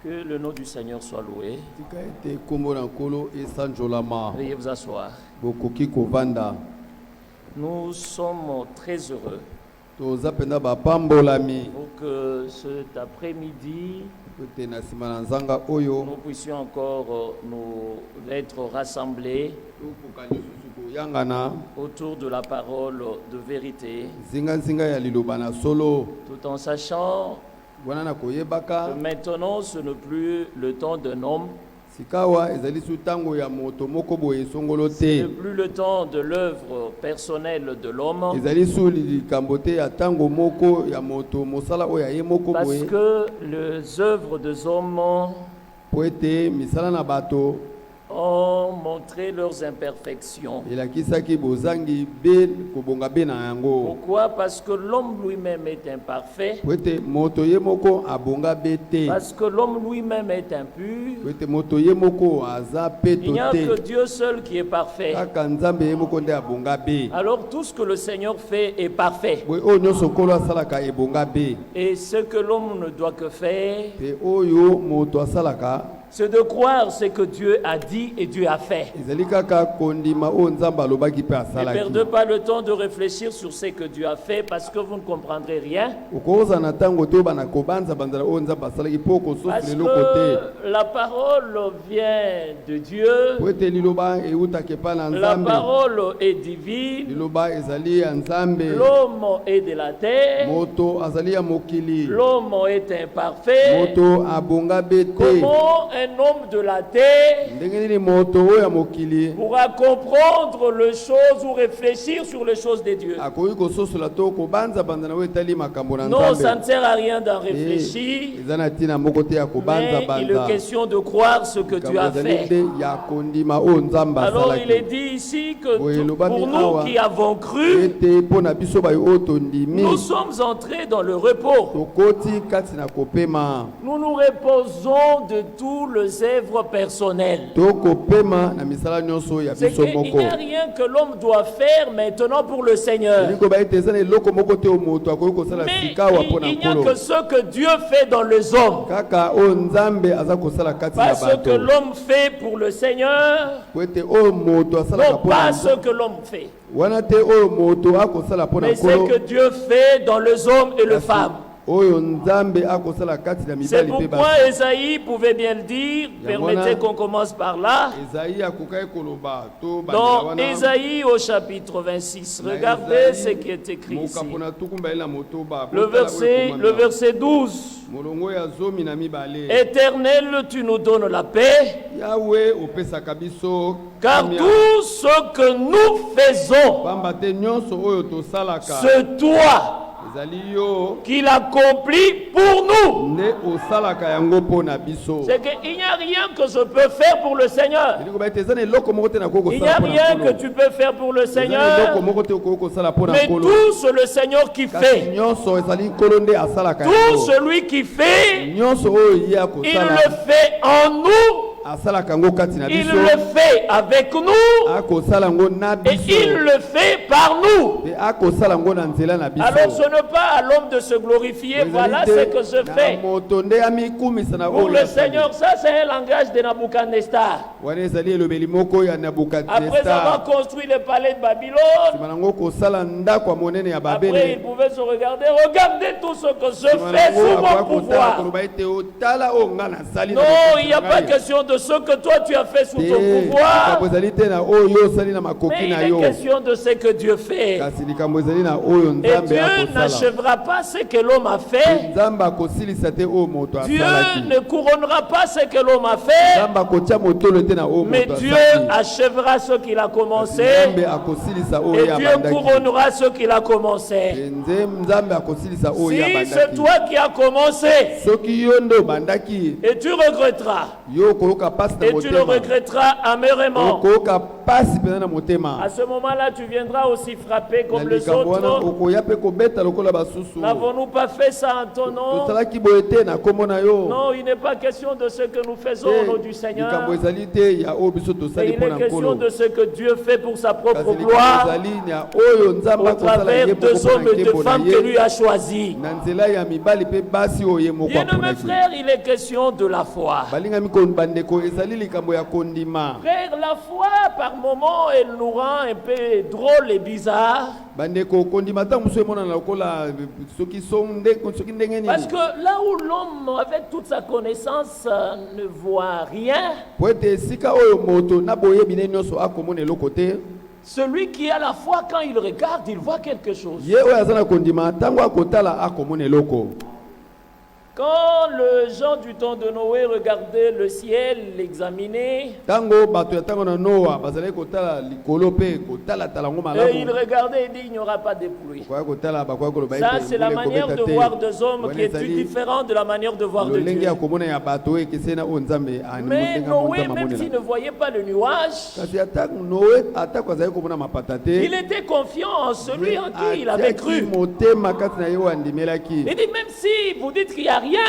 Que le nom du Seigneur soit loué. Veuillez vous asseoir. Nous sommes très heureux pour que cet après-midi, nous puissions encore nous être rassemblés autour de la parole de vérité, tout en sachant que maintenant ce n'est plus le temps d'un homme, ce n'est plus le temps de l'œuvre personnelle de l'homme, parce que les œuvres des hommes ont montré leurs imperfections. Pourquoi? Parce que l'homme lui-même est imparfait. Parce que l'homme lui-même est impur. Il n'y a que Dieu seul qui est parfait. Alors tout ce que le Seigneur fait est parfait. Et ce que l'homme ne doit que faire, c'est de croire ce que Dieu a dit et Dieu a fait. Ne perdez pas le temps de réfléchir sur ce que Dieu a fait parce que vous ne comprendrez rien. Parce que la parole vient de Dieu. La parole est divine. L'homme est de la terre. L'homme est imparfait. Comment un homme de la terre pourra comprendre les choses ou réfléchir sur les choses de Dieu? Non, ça ne sert à rien d'en réfléchir, mais il est question de croire ce que Dieu a fait. Alors il est dit ici que pour nous qui avons cru, nous sommes entrés dans le repos. Nous nous reposons de tous les œuvres personnelles. C'est qu'il n'y a rien que l'homme doit faire maintenant pour le Seigneur. Mais il n'y a que ce que Dieu fait dans les hommes. Pas ce que l'homme fait pour le Seigneur, non pas ce que l'homme fait, mais ce que Dieu fait dans les hommes et les femmes. C'est pourquoi Esaïe pouvait bien le dire. Permettez qu'on commence par là. Dans Esaïe au chapitre 26, regardez ce qui est écrit ici. Le verset 12. Éternel, tu nous donnes la paix, car tout ce que nous faisons, c'est toi qui l'accomplit pour nous. C'est qu'il n'y a rien que je peux faire pour le Seigneur. Il n'y a rien que tu peux faire pour le Seigneur. Mais tout c'est le Seigneur qui fait. Tout celui qui fait, il le fait en nous. Il le fait avec nous et il le fait par nous. Alors ce n'est pas à l'homme de se glorifier. Voilà ce que je fais. Pour le Seigneur, ça c'est un langage de Nabucodonosor. Après avoir construit le palais de Babylone, après il pouvait se regarder. Regardez tout ce que je fais sous mon pouvoir. Non, il n'y a pas question de ce que toi tu as fait sous ton pouvoir, mais il est question de ce que Dieu fait. Et Dieu n'achèvera pas ce que l'homme a fait. Dieu ne couronnera pas ce que l'homme a fait, mais Dieu achèvera ce qu'il a commencé et Dieu couronnera ce qu'il a commencé. Si c'est toi qui as commencé et tu regretteras, et tu le regretteras amèrement. À ce moment-là, tu viendras aussi frapper comme les autres. N'avons-nous pas fait ça en ton nom? Non, il n'est pas question de ce que nous faisons au nom du Seigneur. Et il est question de ce que Dieu fait pour sa propre gloire, au travers des hommes et des femmes que lui a choisis. Bien-aimés frères, il est question de la foi. Frère, la foi, par moments, elle nous rend un peu drôle et bizarre. Parce que là où l'homme, avec toute sa connaissance, ne voit rien, celui qui a la foi, quand il regarde, il voit quelque chose. Quand les gens du temps de Noé regardaient le ciel, l'examinaient, et ils regardaient et disaient il n'y aura pas de pluie. Ça, c'est la manière de voir des hommes qui est différente de la manière de voir de Dieu. Mais Noé, même s'il ne voyait pas le nuage, il était confiant en celui en qui il avait cru. Il dit même si vous dites qu'il n'y a rien,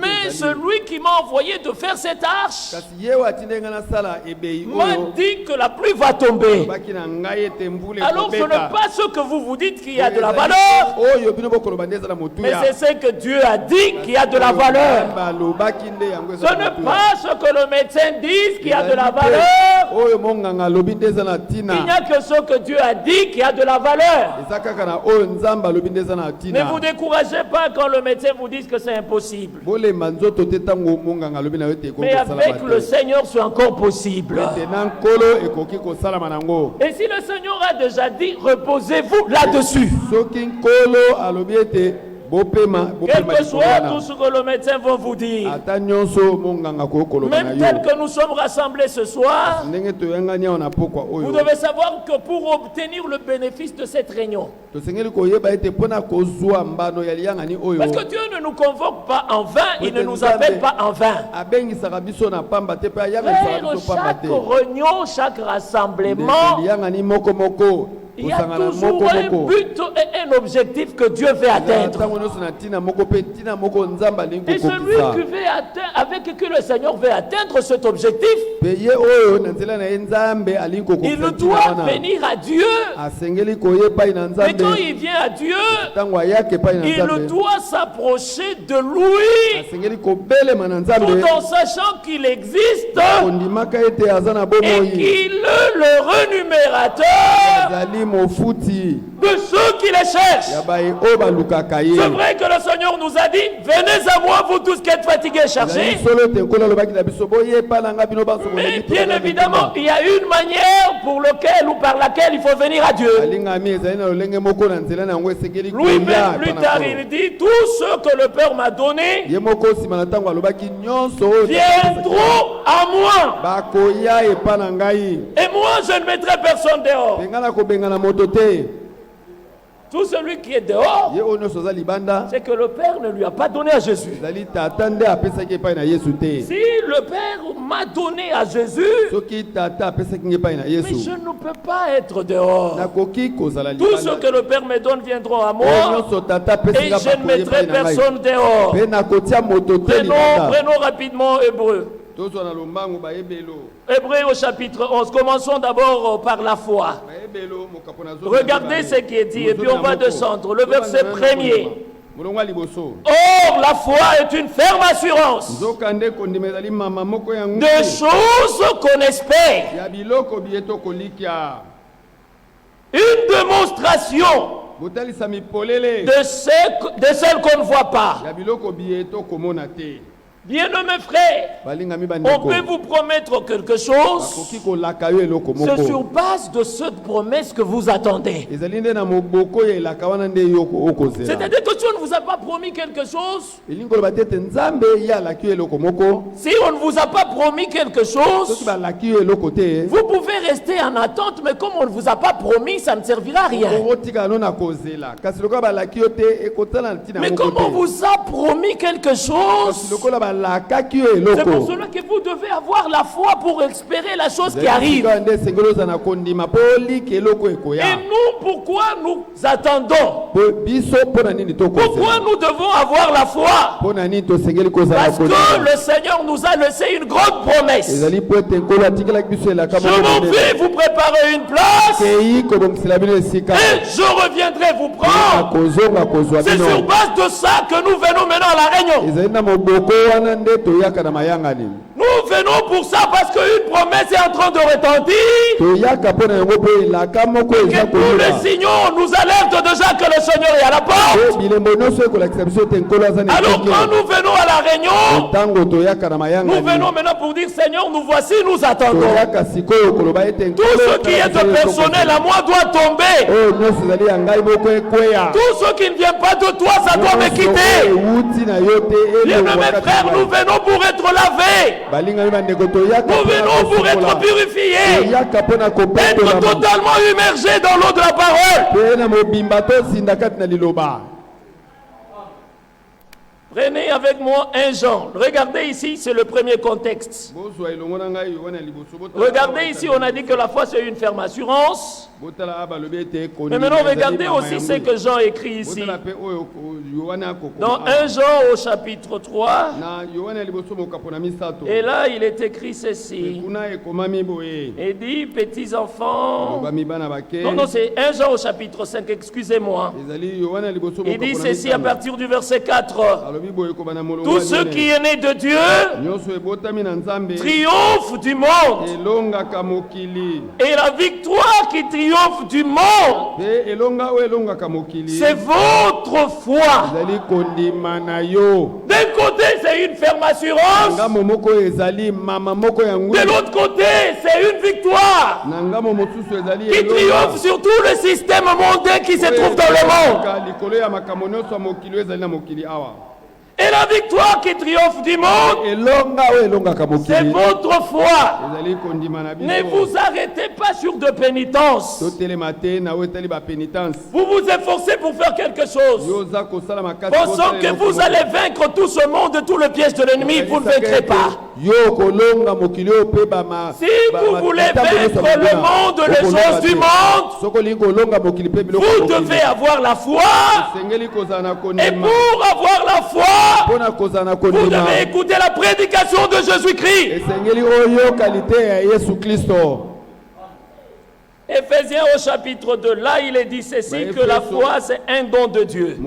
mais celui qui m'a envoyé de faire cette arche m'a dit que la pluie va tomber. Alors ce n'est pas ce que vous dites qu'il y a de la valeur, mais c'est ce que Dieu a dit qu'il y a de la valeur. Ce n'est pas ce que le médecin dit qu'il y a de la valeur. Il n'y a que ce que Dieu a dit qu'il y a de la valeur. Ne vous découragez pas quand le médecin vous dit que c'est impossible. Mais avec le Seigneur, c'est encore possible. Et si le Seigneur a déjà dit, reposez-vous là-dessus. Quel que soit tout ce que le médecin va vous dire, même tel que nous sommes rassemblés ce soir, vous devez savoir que pour obtenir le bénéfice de cette réunion, parce que Dieu ne nous convoque pas en vain, il ne nous appelle pas en vain. Chaque réunion, chaque rassemblement, il y a toujours un but et un objectif que Dieu veut atteindre. Et celui qui veut atteindre, avec qui le Seigneur veut atteindre cet objectif, il doit venir à Dieu. Mais quand il vient à Dieu, il doit s'approcher de lui, tout en sachant qu'il existe et qu'il est le rémunérateur de ceux qui les cherchent. C'est vrai que le Seigneur nous a dit, venez à moi vous tous qui êtes fatigués et chargés. Mais bien évidemment, il y a une manière pour laquelle ou par laquelle il faut venir à Dieu. Lui-même plus tard il dit, tous ceux que le Père m'a donné viendront à moi. Et moi je ne mettrai personne dehors. Tout celui qui est dehors, c'est que le Père ne lui a pas donné à Jésus. Si le Père m'a donné à Jésus, mais je ne peux pas être dehors. Tout ce que le Père me donne viendront à moi, et je ne mettrai personne dehors. Prenons rapidement Hébreu. Hébreu au chapitre 11. Commençons d'abord par la foi. Regardez ce qui est dit et puis on va descendre. Le verset premier. Or, la foi est une ferme assurance des choses qu'on espère, une démonstration de celles qu'on ne voit pas. Bien-aimés frères, on peut vous promettre quelque chose, c'est sur base de cette promesse que vous attendez. C'est-à-dire que Dieu ne vous a pas promis quelque chose. Si on ne vous a pas promis quelque chose, vous pouvez rester en attente, mais comme on ne vous a pas promis, ça ne servira à rien. Mais comme on vous a promis quelque chose, C'est pour cela que vous devez avoir la foi pour espérer la chose qui arrive. Et nous, pourquoi nous attendons? Pourquoi nous devons avoir la foi? Parce que le Seigneur nous a laissé une grande promesse. Je m'en vais vous préparer une place et je reviendrai vous prendre. C'est sur base de ça que nous venons maintenant à la réunion. Nous venons pour ça parce qu'une promesse est en train de retentir. Que tous les signaux nous alertent déjà que le Seigneur est à la porte. Alors quand nous venons à la réunion, nous venons maintenant pour dire Seigneur, nous voici, nous attendons. Tout ce qui est de personnel à moi doit tomber. Tout ce qui ne vient pas de toi, ça doit me quitter. Bien-aimés frères, nous venons pour être lavés. Nous venons pour être purifiés. Être totalement immergés dans l'eau de la parole. Prenez avec moi 1 Jean. Regardez ici, c'est le premier contexte. Regardez ici, on a dit que la foi c'est une ferme assurance. Mais maintenant, regardez aussi ce que Jean écrit ici. Dans 1 Jean au chapitre 3. Et là, il est écrit ceci. Il dit, petits enfants. Non, c'est 1 Jean au chapitre 5, excusez-moi. Il dit ceci à partir du verset 4. Tout ce qui est né de Dieu triomphe du monde. Et la victoire qui triomphe du monde, c'est votre foi. D'un côté, c'est une ferme assurance. De l'autre côté, c'est une victoire qui triomphe sur tout le système mondain qui se trouve dans le monde. Et la victoire qui triomphe du monde, c'est votre foi. Ne vous arrêtez pas sur de pénitence. Vous vous efforcez pour faire quelque chose. Pensant que vous allez vaincre tout ce monde, tout le piège de l'ennemi, vous ne vaincrez pas. Si vous voulez vaincre le monde, les choses du monde, vous devez avoir la foi. Et pour avoir la foi, vous devez écouter la prédication de Jésus-Christ. Éphésiens au chapitre 2, là il est dit ceci, que la foi c'est un don de Dieu.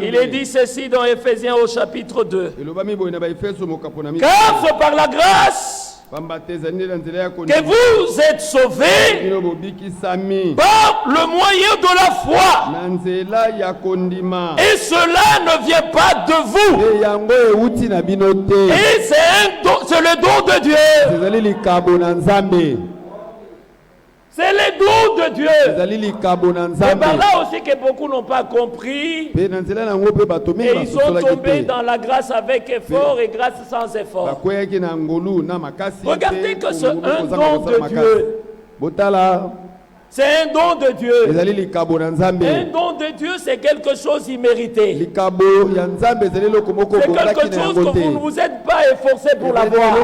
Il est dit ceci dans Éphésiens au chapitre 2. Car c'est par la grâce que vous êtes sauvés par le moyen de la foi. Et cela ne vient pas de vous. Et c'est le don de Dieu. C'est le don de Dieu. C'est par là aussi que beaucoup n'ont pas compris. Et ils sont tombés dans la grâce avec effort et grâce sans effort. Regardez que c'est un don de Dieu. C'est un don de Dieu. Un don de Dieu, c'est quelque chose immérité. C'est quelque chose que vous ne vous êtes pas efforcé pour l'avoir.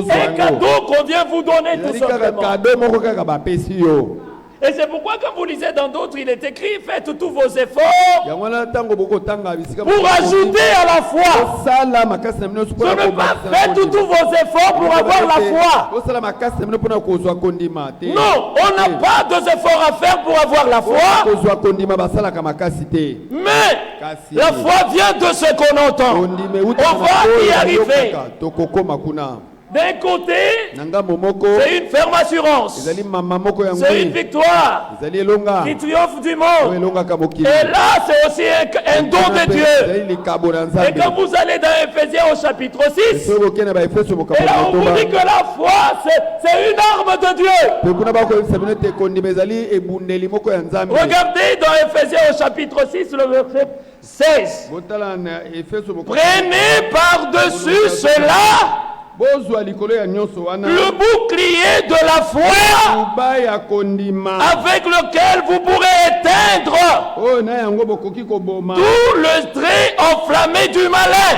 Un cadeau qu'on vient vous donner tout simplement. Et c'est pourquoi quand vous lisez dans d'autres, il est écrit, faites tous vos efforts pour ajouter à la foi. Ce n'est pas faites tous vos efforts pour avoir la foi. Non, on n'a pas d'efforts à faire pour avoir la foi. Mais la foi vient de ce qu'on entend. On va y arriver. D'un côté, c'est une ferme assurance. C'est une victoire qui triomphe du monde. Et là, c'est aussi un don de Dieu. Et quand vous allez dans Éphésiens au chapitre 6, et là on vous dit que la foi, c'est une arme de Dieu. Regardez dans Éphésiens au chapitre 6, le verset 16. Prenez par-dessus cela le bouclier de la foi avec lequel vous pourrez éteindre tout le trait enflammé du malin.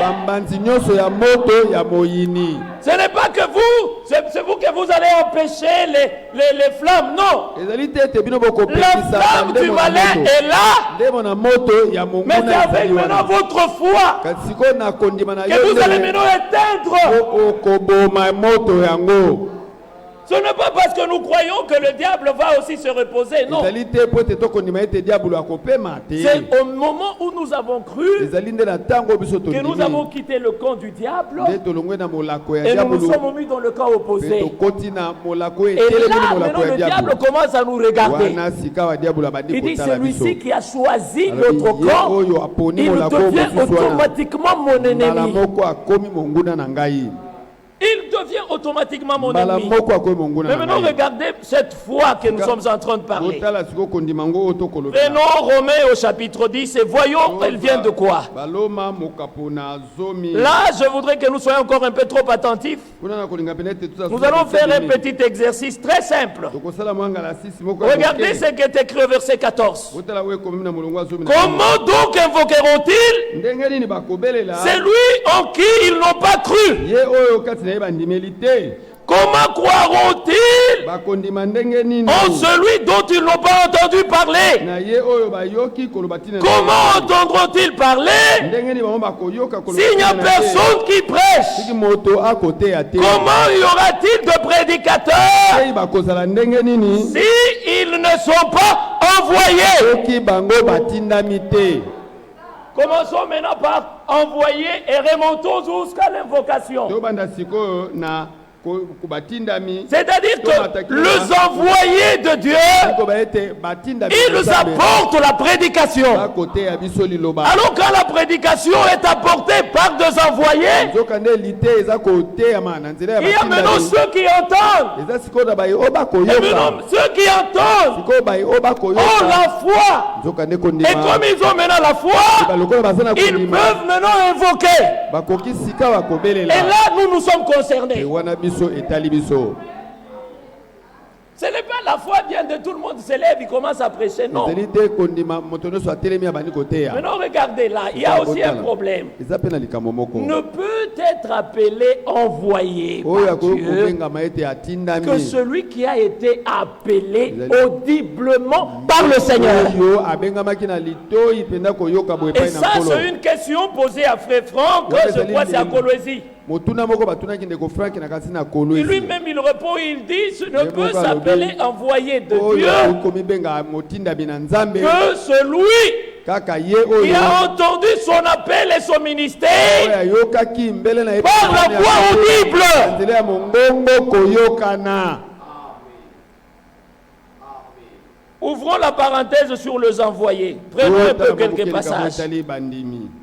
Ce n'est pas que c'est vous que vous allez empêcher les flammes, non. La flamme du malin est là, mais c'est avec maintenant votre foi que vous allez maintenant éteindre. Ce n'est pas parce que nous croyons que le diable va aussi se reposer, non. C'est au moment où nous avons cru que nous avons quitté le camp du diable et nous nous sommes mis dans le camp opposé. Et là, maintenant, le diable commence à nous regarder. Il dit, celui-ci qui a choisi notre camp, il devient automatiquement mon ennemi. Il devient automatiquement mon ennemi. Mais maintenant, regardez cette foi que nous sommes en train de parler. Prenons Romains au chapitre 10 et voyons, elle vient de quoi. Là, je voudrais que nous soyons encore un peu trop attentifs. Nous allons faire un petit exercice très simple. Regardez ce qui est écrit au verset 14. Comment donc invoqueront-ils celui en qui ils n'ont pas cru? Comment croiront-ils en celui dont ils n'ont pas entendu parler? Comment entendront-ils parler s'il n'y a personne qui prêche? Comment y aura-t-il de prédicateurs s'ils ne sont pas envoyés? Commençons maintenant par envoyer et remontons jusqu'à l'invocation. C'est-à-dire que les envoyés de Dieu, ils apportent la prédication. Alors quand la prédication est apportée par des envoyés, il y a maintenant ceux qui entendent. Et maintenant ceux qui entendent ont la foi. Et comme ils ont maintenant la foi, ils peuvent maintenant invoquer. Et là, nous sommes concernés. Ce n'est pas la foi vient de tout le monde se lève, il commence à prêcher, non. Maintenant regardez là, il y a aussi un problème. Ne peut être appelé envoyé par Dieu que celui qui a été appelé audiblement par le Seigneur. Et ça c'est une question posée à Frère Franck, je crois c'est à Colosie. Et lui-même il répond, il dit, ce ne peut s'appeler envoyé de Dieu que celui qui a entendu son appel et son ministère par la voix audible. Ouvrons la parenthèse sur les envoyés. Prenons un peu quelques passages.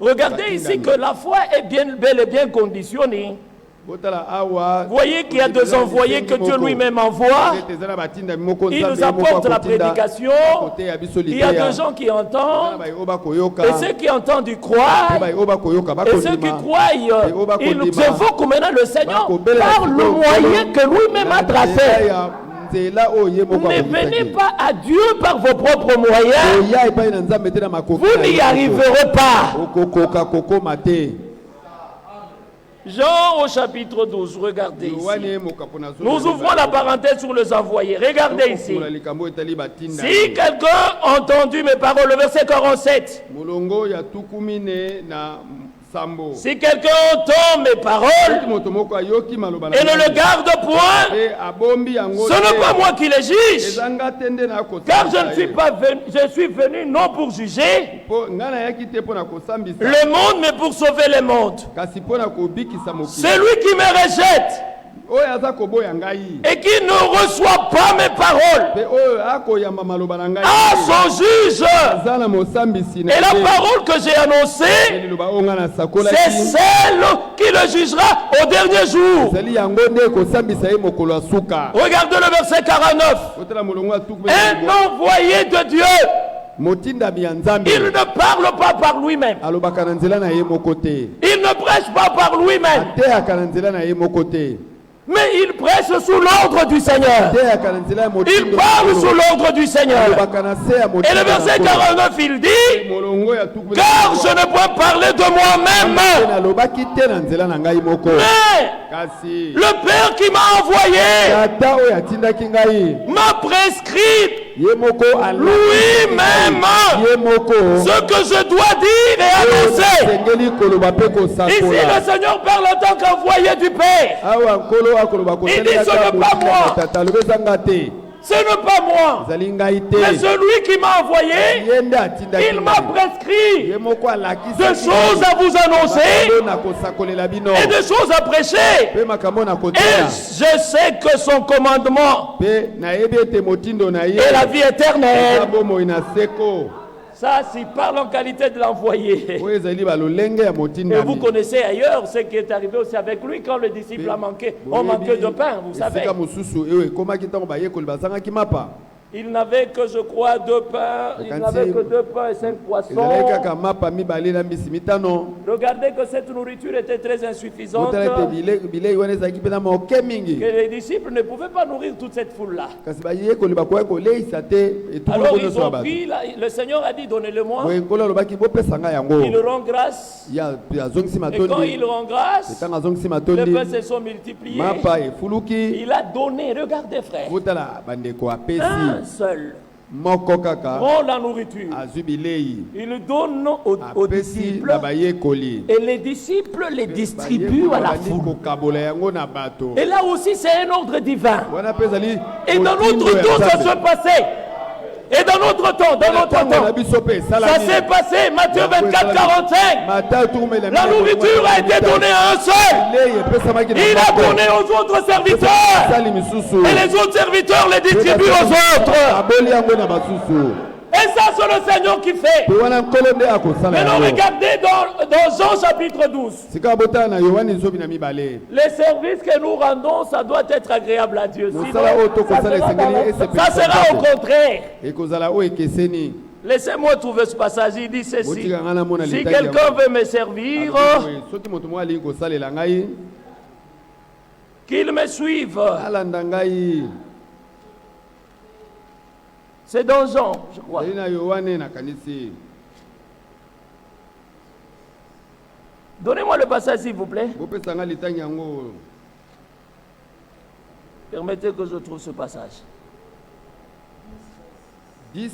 Regardez ici que la foi est bel et bien conditionnée. Voyez qu'il y a des envoyés que Dieu lui-même envoie. Il nous apporte la prédication. Il y a des gens qui entendent. Et ceux qui entendent y croient. Et ceux qui croient, ils invoquent maintenant le Seigneur par le moyen que lui-même a tracé. Ne venez pas à Dieu par vos propres moyens. Vous n'y arriverez pas. Jean au chapitre 12, regardez ici. Nous ouvrons la parenthèse sur les envoyés. Regardez ici. Si quelqu'un a entendu mes paroles, le verset 47. Si quelqu'un entend mes paroles et ne le garde point, ce n'est pas moi qui les juge, car je suis venu non pour juger le monde, mais pour sauver le monde. Celui qui me rejette et qui ne reçoit pas mes paroles à son juge. Et la parole que j'ai annoncée, c'est celle qui le jugera au dernier jour. Regardez le verset 49. Un envoyé de Dieu, il ne parle pas par lui-même. Il ne prêche pas par lui-même. Mais il prêche sous l'ordre du Seigneur. Il parle sous l'ordre du Seigneur. Et le verset 49, il dit, car je ne peux parler de moi-même. Mais le Père qui m'a envoyé m'a prescrit lui-même ce que je dois dire et annoncer. Ici, le Seigneur parle en tant qu'envoyé du Père. Il dit, ce n'est pas moi. Ce n'est pas moi. Mais celui qui m'a envoyé, il m'a prescrit de choses à vous annoncer et de choses à prêcher. Et je sais que son commandement est la vie éternelle. Ça, s'il parle en qualité de l'envoyé. Et vous connaissez ailleurs ce qui est arrivé aussi avec lui quand le disciple a manqué. On manquait de pain, vous savez. Il n'avait que, je crois, 2 pains. Il n'avait que 2 pains et 5 poissons. Regardez que cette nourriture était très insuffisante. Que les disciples ne pouvaient pas nourrir toute cette foule-là. Alors ils ont pris, le Seigneur a dit, donnez-le-moi. Il rend grâce. Et quand il rend grâce, les pains se sont multipliés. Il a donné, regardez frère. Seul prend la nourriture. Il donne aux disciples et les disciples les distribuent à la foule. Et là aussi c'est un ordre divin. Et dans notre temps ça se passait. Et dans notre temps, ça s'est passé, Matthieu 24, 45. La nourriture a été donnée à un seul. Il a donné aux autres serviteurs. Et les autres serviteurs les distribuent aux autres. Et ça, c'est le Seigneur qui fait. Maintenant, regardez dans Jean chapitre 12. Les services que nous rendons, ça doit être agréable à Dieu. Sinon, ça sera au contraire. Laissez-moi trouver ce passage. Il dit ceci. Si quelqu'un veut me servir, qu'il me suive. C'est dans Jean, je crois. Donnez-moi le passage, s'il vous plaît. Permettez que je trouve ce passage. 12,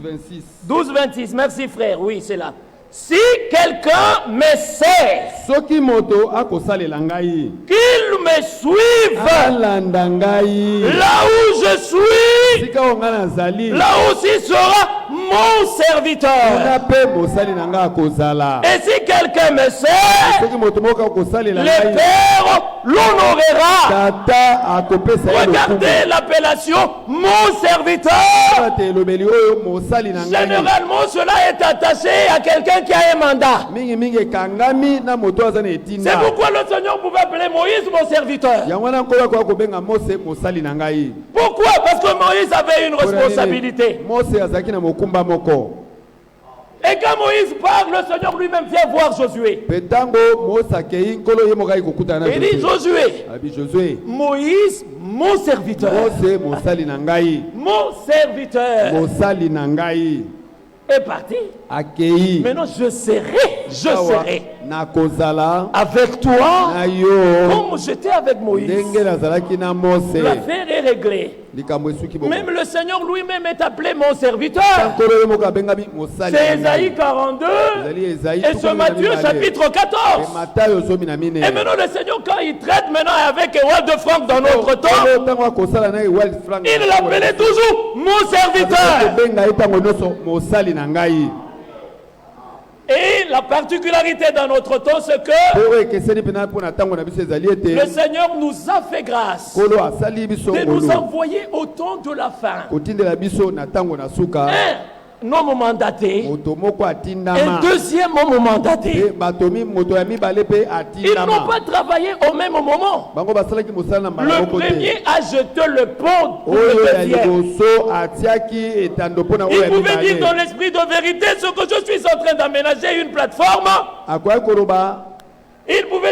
26. 12, 26, merci frère, oui, c'est là. Si quelqu'un me sert, qu'il me suive, là où je suis, là aussi sera mon serviteur. Et si quelqu'un me sert, le Père l'honorera. Regardez l'appellation mon serviteur. Généralement, cela est attaché à quelqu'un qui a un mandat. C'est pourquoi le Seigneur pouvait appeler Moïse mon serviteur. Pourquoi? Parce que Moïse avait une responsabilité. Et quand Moïse parle, le Seigneur lui-même vient voir Josué. Il dit Josué, Moïse, mon serviteur. Mon serviteur est parti. Maintenant je serai avec toi comme j'étais avec Moïse. L'affaire est réglée. Même le Seigneur lui-même est appelé mon serviteur. C'est Ésaïe 42 et ce Matthieu chapitre 14. Et maintenant le Seigneur, quand il traite maintenant avec Ewald de Franck dans notre temps, il l'appelait toujours mon serviteur. Et la particularité dans notre temps, c'est que le Seigneur nous a fait grâce de nous envoyer au temps de la fin un homme mandaté, un deuxième homme mandaté. Ils n'ont pas travaillé au même moment. Le premier a jeté le pont pour le deuxième. Il pouvait dire dans l'esprit de vérité ce que je suis en train d'aménager, une plateforme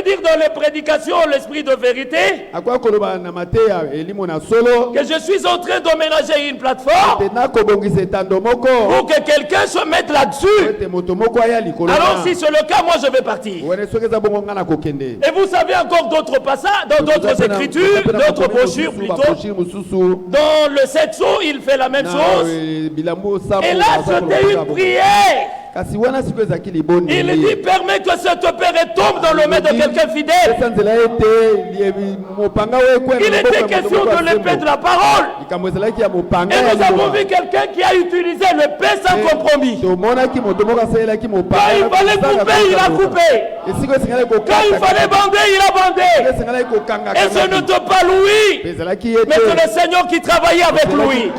veut dire dans les prédications, l'esprit de vérité, que je suis en train d'aménager une plateforme pour que quelqu'un se mette là-dessus. Alors si c'est le cas, moi je vais partir. Et vous savez encore d'autres passages, dans d'autres écritures, d'autres brochures plutôt. Dans le 7 sceaux, il fait la même chose. Et là, c'était une prière. Il dit, permet que cette père tombe dans le main de quelqu'un fidèle. Il était question de l'épée de la parole. Et nous avons vu quelqu'un qui a utilisé l'épée sans compromis. Quand il fallait couper, il a coupé. Quand il fallait bander, il a bandé. Et ce n'était pas Louis, mais c'est le Seigneur qui travaillait avec lui.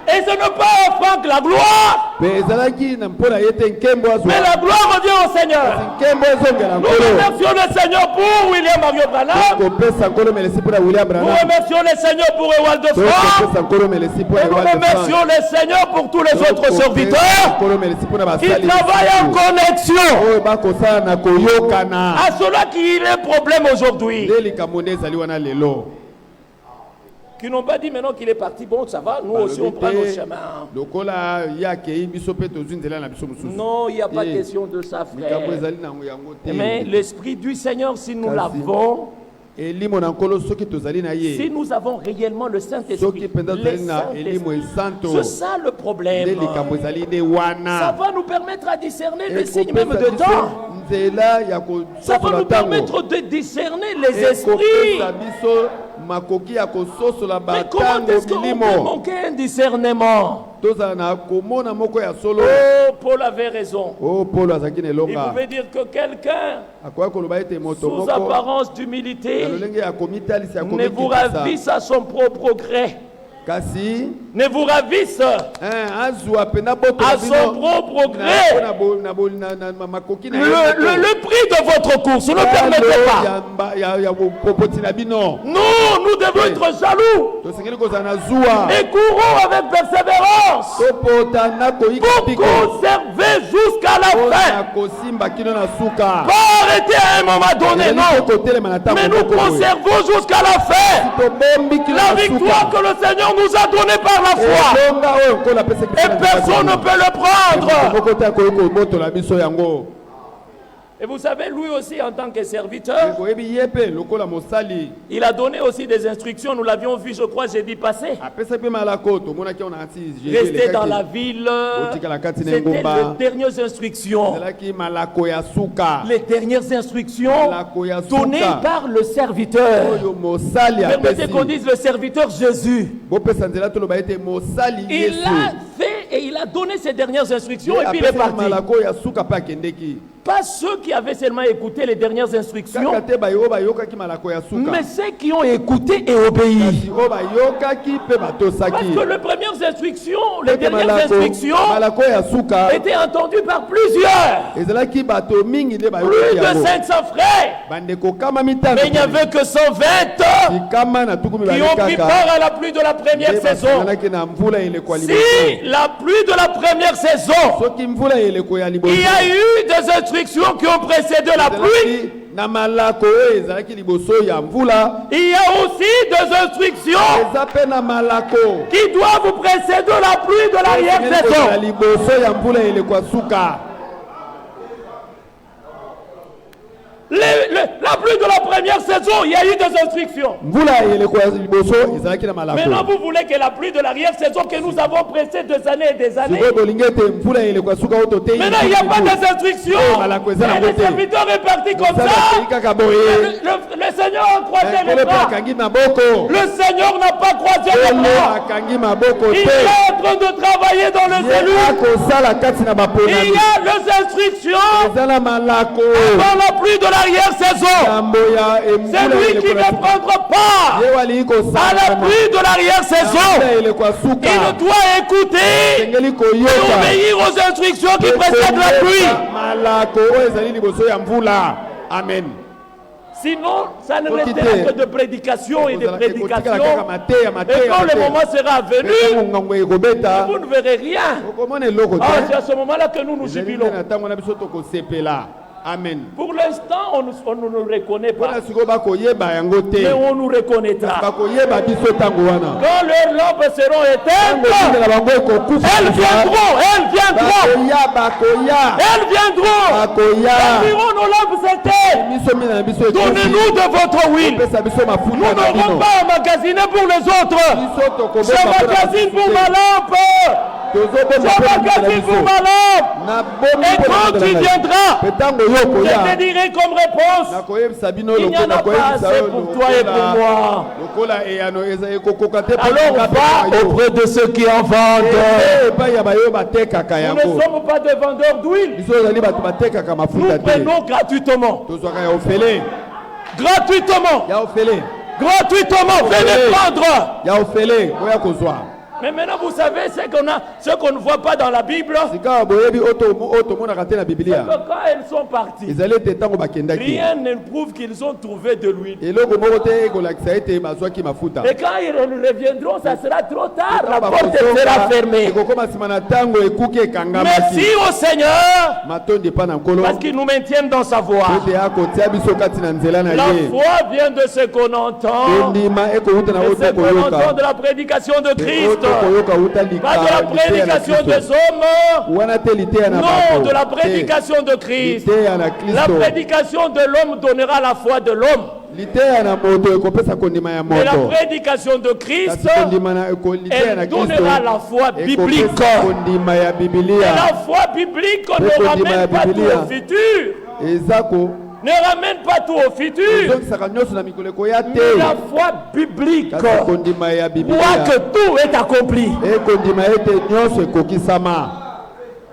Et ce n'est pas Franck la gloire, mais la gloire revient au Seigneur. Nous remercions le Seigneur pour William Mario Branham. Nous remercions le Seigneur pour Ewald de France. Et nous remercions le Seigneur pour tous les autres serviteurs qui travaillent en connexion à cela qui est le problème aujourd'hui. Qui n'ont pas dit maintenant qu'il est parti, bon ça va, nous aussi on prend nos chemins. Non, il n'y a pas question de ça, frère. Mais l'Esprit du Seigneur, si nous l'avons, si nous avons réellement le Saint-Esprit, c'est ça le problème. Ça va nous permettre à discerner le signe même de temps. Ça va nous permettre de discerner les esprits. Mais comment est-ce qu'on peut manquer un discernement? Oh, Paul avait raison. Il pouvait dire que quelqu'un, sous apparence d'humilité, ne vous ravisse à son propre gré. Ne vous ravisse à son propre gré. Le prix de votre course ne permettez pas. Non, nous devons être jaloux et courons avec persévérance pour conserver jusqu'à la fin. Pas arrêter à un moment donné, non. Mais nous conservons jusqu'à la fin la victoire que le Seigneur nous a donnée par la foi. Et personne ne peut le prendre. Et vous savez, lui aussi, en tant que serviteur, il a donné aussi des instructions. Nous l'avions vu, je crois, jeudi passé. Rester dans la ville. C'était les dernières instructions. Les dernières instructions données par le serviteur. Permettez qu'on dise le serviteur Jésus. Il a fait et il a donné ces dernières instructions et puis il est parti. Pas ceux qui avaient seulement écouté les dernières instructions, mais ceux qui ont écouté et obéi. Parce que les premières instructions, les dernières instructions étaient entendues par plusieurs. Plus de 500 frères. Mais il n'y avait que 120 qui ont pris part à la pluie de la première saison. Si la pluie de la première saison, il y a eu des instructions qui ont précédé la pluie. Il y a aussi des instructions qui doivent précéder la pluie de l'arrière-saison. La pluie de la première saison, il y a eu des instructions. Maintenant, vous voulez que la pluie de l'arrière-saison que nous avons pressée des années et des années. Maintenant, il n'y a pas des instructions. Et le serviteur est parti comme ça. Le Seigneur a croisé les bras. Le Seigneur n'a pas croisé les bras. Il est en train de travailler dans les cellules. Il y a les instructions dans la pluie de l'arrière-saison. C'est lui qui va prendre part à la pluie de l'arrière-saison. Il doit écouter et obéir aux instructions qui précèdent la pluie. Amen. Sinon, ça ne restera que de prédication et de prédication. Et quand le moment sera venu, vous ne verrez rien. C'est à ce moment-là que nous nous jubilons. Amen. Pour l'instant, on ne nous reconnaît pas. Mais Mais on nous reconnaîtra. Quand leurs lampes seront éteintes, elles viendront. Elles diront nos lampes éteintes. Donnez-nous de votre huile. Nous n'aurons pas à magasiner pour les autres. Je magasine pour ma lampe. Je magasine pour ma lampe. Et quand tu viendras, je te dirai comme réponse, il n'y en a pas assez pour toi et pour moi. Alors va auprès de ceux qui en vendent. Nous ne sommes pas des vendeurs d'huile. Nous prenons gratuitement. Gratuitement, venez prendre. Mais maintenant, vous savez ce qu'on ne voit pas dans la Bible. C'est que quand elles sont parties, rien ne prouve qu'ils ont trouvé de l'huile. Et quand ils reviendront, ça sera trop tard. La porte sera fermée. Merci au Seigneur parce qu'il nous maintient dans sa voie. La foi vient de ce qu'on entend. De ce qu'on entend de la prédication de Christ. Pas de la prédication des hommes. Non, de la prédication de Christ. La prédication de l'homme donnera la foi de l'homme. Et la prédication de Christ, elle donnera la foi biblique. Et la foi biblique ne ramène pas tout au futur. Ne ramène pas tout au futur. Mais la foi biblique voit que tout est accompli.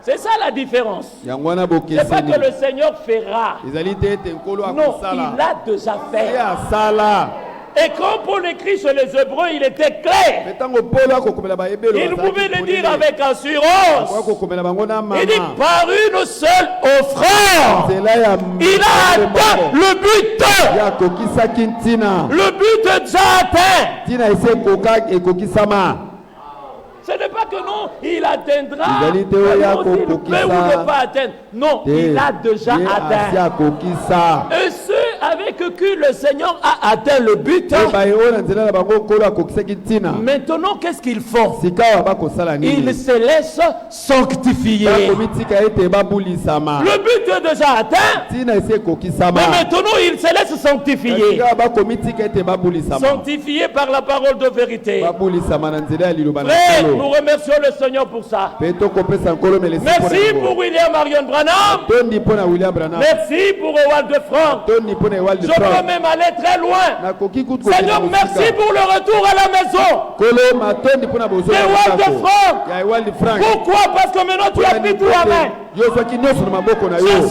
C'est ça la différence. C'est pas que le Seigneur fera. Non, il a déjà fait. Et quand Paul écrit sur les Hébreux, il était clair. Il pouvait le dire avec assurance. Il dit par une seule offrande, il a atteint le but. Le but est déjà atteint. Ce n'est pas que non, il atteindra. Il peut ou ne pas atteindre. Non, il a déjà atteint. Et ceux avec qui le Seigneur a atteint le but, maintenant qu'est-ce qu'ils font? Ils se laissent sanctifier. Le but est déjà atteint. Mais maintenant ils se laissent sanctifier. Sanctifier par la parole de vérité. Frère, nous remercions le Seigneur pour ça. Merci pour William Marion Branham. Merci pour Ewald de Franck. Je peux même aller très loin. Seigneur, merci pour le retour à la maison. Ewald de Franck. Pourquoi? Parce que maintenant tu as pris tout à main. Je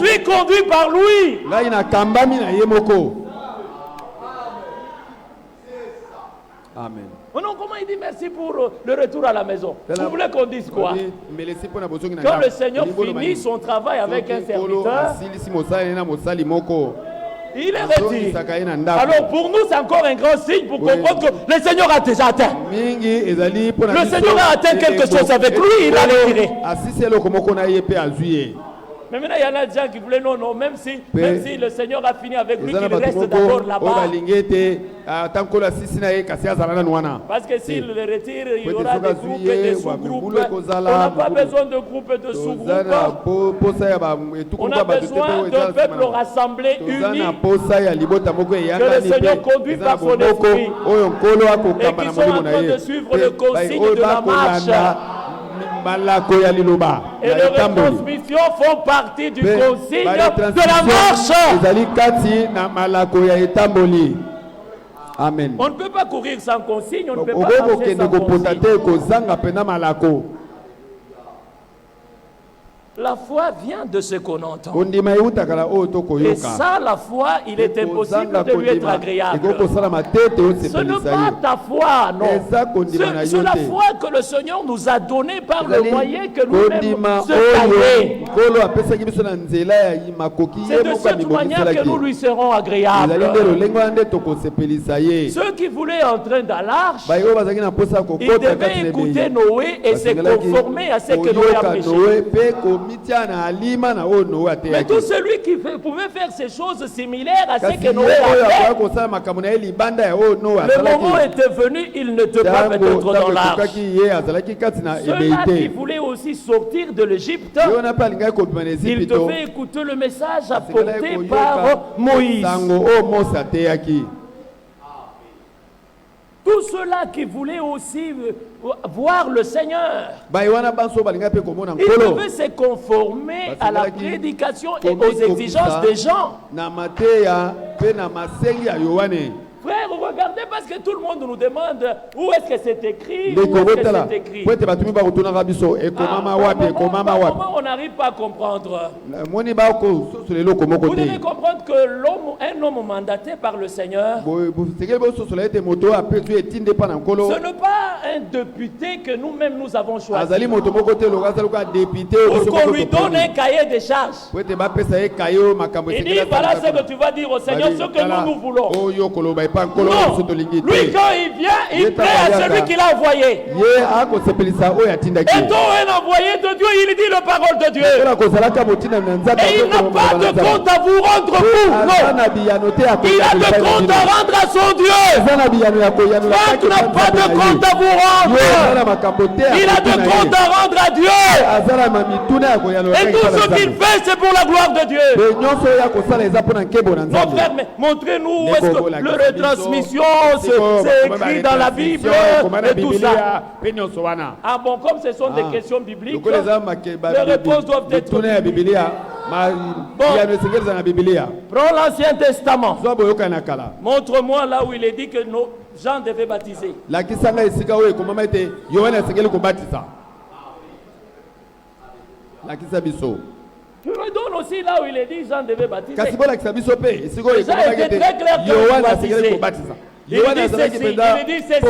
suis conduit par lui. Amen. Oh non, comment il dit merci pour le retour à la maison? Vous voulez qu'on dise quoi? Quand le Seigneur finit son travail avec un serviteur, il est retiré. Alors pour nous, c'est encore un grand signe pour comprendre que le Seigneur a déjà atteint. Le Seigneur a atteint quelque chose avec lui, il a retiré. Mais maintenant, il y en a des gens qui voulaient non, même si le Seigneur a fini avec lui, qu'il reste d'abord là-bas. Parce que s'il le retire, il y aura des groupes et des sous-groupes. On n'a pas besoin de groupes et de sous-groupes. On a besoin d'un peuple rassemblé, uni, que le Seigneur conduit par son esprit et qui sont en train de suivre le consigne de la marche. Et les retransmissions font partie du consigne de la marche. Amen. On ne peut pas courir sans consigne, on ne peut pas marcher sans consigne. La foi vient de ce qu'on entend. Et ça, la foi, il est impossible de lui être agréable. Ce n'est pas ta foi, non. C'est la foi que le Seigneur nous a donnée par le moyen que nous-mêmes c'est de cette manière que nous lui serons agréables. Ceux qui voulaient entrer dans l'arche, ils devaient écouter Noé et se conformer à ce que Noé a prêché. Mais tout celui qui pouvait faire ces choses similaires à ce que Noé a fait, le moment était venu, il ne te pas peut-être dans l'arche. Ceux-là qui voulaient aussi sortir de l'Égypte, ils devaient écouter le message apporté par Moïse. Tous ceux-là qui voulaient aussi voir le Seigneur, ils devaient se conformer à la prédication et aux exigences des gens. Frère, regardez parce que tout le monde nous demande où est-ce que c'est écrit, où est-ce que c'est écrit. Comment on n'arrive pas à comprendre? Vous devez comprendre que un homme mandaté par le Seigneur, ce n'est pas un député que nous-mêmes nous avons choisi. Pour qu'on lui donne un cahier de charges. Il dit voilà ce que tu vas dire au Seigneur, ce que nous voulons. Non, lui quand il vient, il plaît à celui qui l'a envoyé. Et toi, un envoyé de Dieu, il dit la parole de Dieu. Et il n'a pas de compte à vous rendre vous. Non. Il a de compte à rendre à son Dieu. Franck n'a pas de compte à vous rendre. Il a de compte à rendre à Dieu. Et tout ce qu'il fait, c'est pour la gloire de Dieu. Non, frère, mais montrez-nous où est-ce que le retransmission, c'est écrit dans la Bible et tout ça. Ah bon, comme ce sont des questions bibliques, les réponses doivent être bibliques. Bon. Prends l'Ancien Testament. Montre-moi là où il est dit que nos gens devaient baptiser. Tu me donnes aussi là où il est dit Jean devait baptiser. Ça a été très clair que baptiser. Il dit ceci,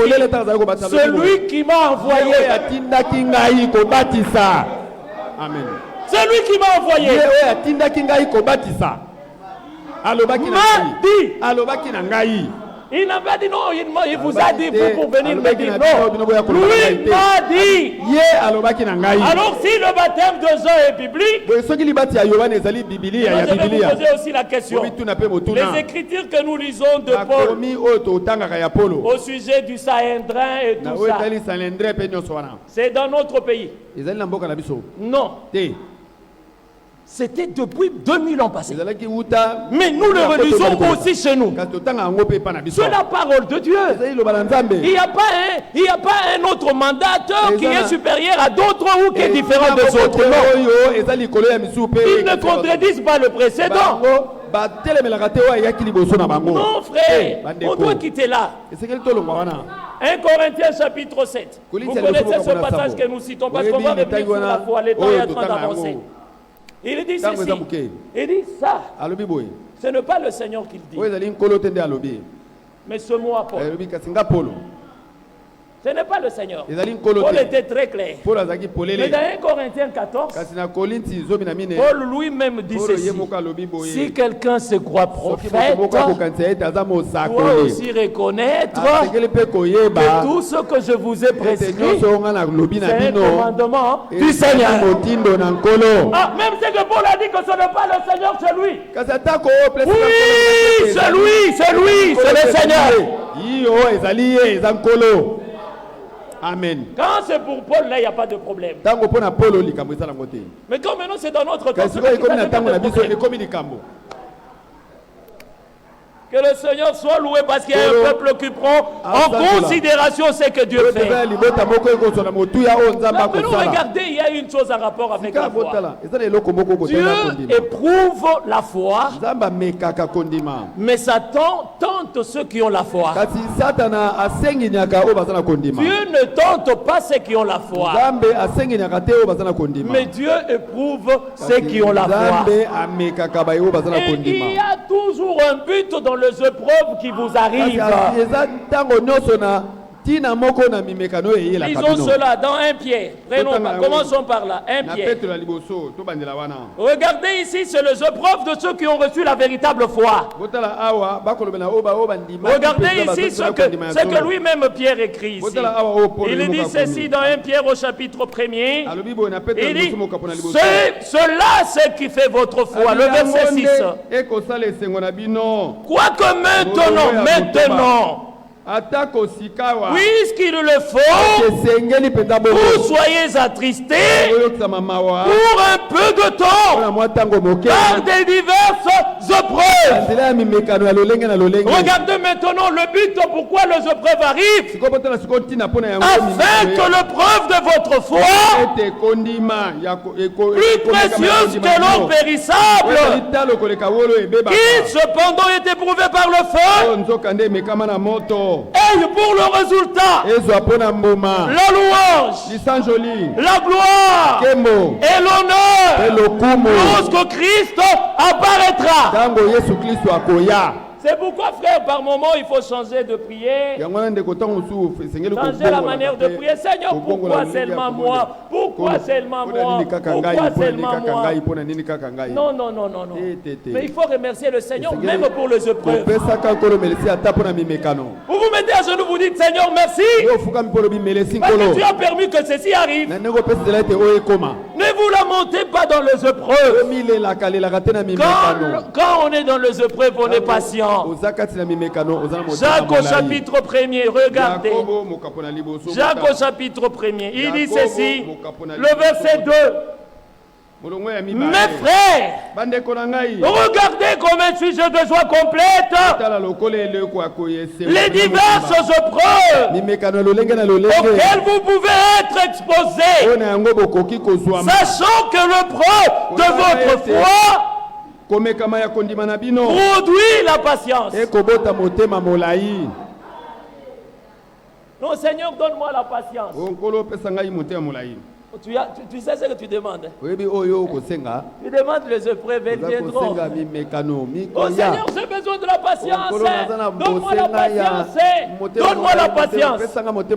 celui qui m'a envoyé. Amen. Celui qui m'a envoyé m'a dit. Il n'a pas dit non, il vous a dit vous pour venir me dire non. Lui m'a dit. Alors si le baptême de Jean est biblique, je vais vous poser aussi la question. Les écritures que nous lisons de Paul au sujet du Sanhédrin et tout ça, c'est dans notre pays. Non. C'était depuis 2000 ans passés. Mais nous le relisons aussi chez nous. C'est la parole de Dieu. Il n'y a pas un autre mandateur qui est supérieur à d'autres ou qui est différent des autres. Non. Ils ne contredisent pas le précédent. Non, frère, on doit quitter là. 1 Corinthiens chapitre 7. Vous connaissez ce passage que nous citons parce qu'on va revenir sur la foi. Le temps est en train d'avancer. Il dit ceci. Il dit ça. Ce n'est pas le Seigneur qui le dit. Mais ce mot apôtre. Ce n'est pas le Seigneur. Paul était très clair. Mais dans 1 Corinthiens 14, Paul lui-même dit ceci. Si quelqu'un se croit prophète, doit aussi reconnaître que tout ce que je vous ai prescrit, c'est un commandement du Seigneur. Ah, même ce que Paul a dit que ce n'est pas le Seigneur, c'est lui. Oui, c'est lui, c'est le Seigneur. Amen. Quand c'est pour Paul, là, il n'y a pas de problème. Mais comme maintenant, c'est dans notre temps. Que le Seigneur soit loué parce qu'il y a un peuple qui prend en considération ce que Dieu fait. Maintenant, regardez, il y a une chose en rapport avec la foi. Dieu éprouve la foi, mais Satan tente ceux qui ont la foi. Dieu ne tente pas ceux qui ont la foi, mais Dieu éprouve ceux qui ont la foi. Et il y a toujours un but dans les épreuves qui vous arrivent. Lisons cela dans 1 Pierre. Commençons par là. 1 Pierre. Regardez ici, c'est les épreuves de ceux qui ont reçu la véritable foi. Regardez ici ce que lui-même Pierre écrit ici. Il dit ceci dans 1 Pierre au chapitre 1er. Il dit, cela c'est qui fait votre foi. Le verset 6. Quoique maintenant, puisqu'il le faut, vous soyez attristés pour un peu de temps par des diverses épreuves. Regardez maintenant le but pourquoi les épreuves arrivent, afin que l'épreuve de votre foi, plus précieuse que l'or périssable, qui cependant est éprouvé par le feu, et pour le résultat, la louange, la gloire et l'honneur, lorsque Christ apparaîtra. C'est pourquoi, frère, par moment, il faut changer de prière. Changer la manière de prier. Seigneur, pourquoi seulement moi? Pourquoi seulement moi? Pourquoi seulement moi? Non, non, non, non, non. Mais il faut remercier le Seigneur même pour les épreuves. Vous vous mettez à genoux, vous dites, Seigneur, merci. Parce que tu as permis que ceci arrive. Ne vous lamentez pas dans les épreuves. Quand on est dans les épreuves, on est patient. Jacques au chapitre 1er, regardez. Jacques au chapitre 1er, il dit ceci, le verset 2. Mes frères, regardez combien suis-je de joie complète, les diverses épreuves auxquelles vous pouvez être exposés, sachant que l'épreuve de votre foi produit la patience. Non, Seigneur, donne-moi la patience. Tu sais ce que tu demandes. Tu demandes les épreuves, elles viendront. Oh Seigneur, j'ai besoin de la patience. Donne-moi la patience. Donne-moi la patience.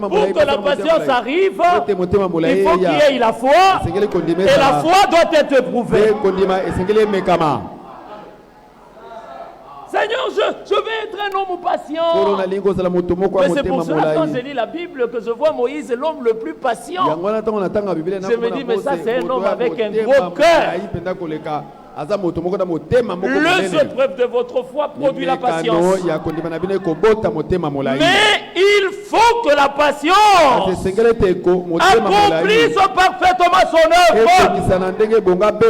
Pour que la patience arrive, il faut qu'il y ait la foi. Et la foi doit être éprouvée. Seigneur, je vais être un homme patient. Mais c'est pour cela quand je lis la Bible que je vois Moïse, l'homme le plus patient. Je me dis, mais ça c'est un homme avec un gros cœur. Les épreuves de votre foi produisent la patience. Mais il faut que la patience accomplisse parfaitement son œuvre,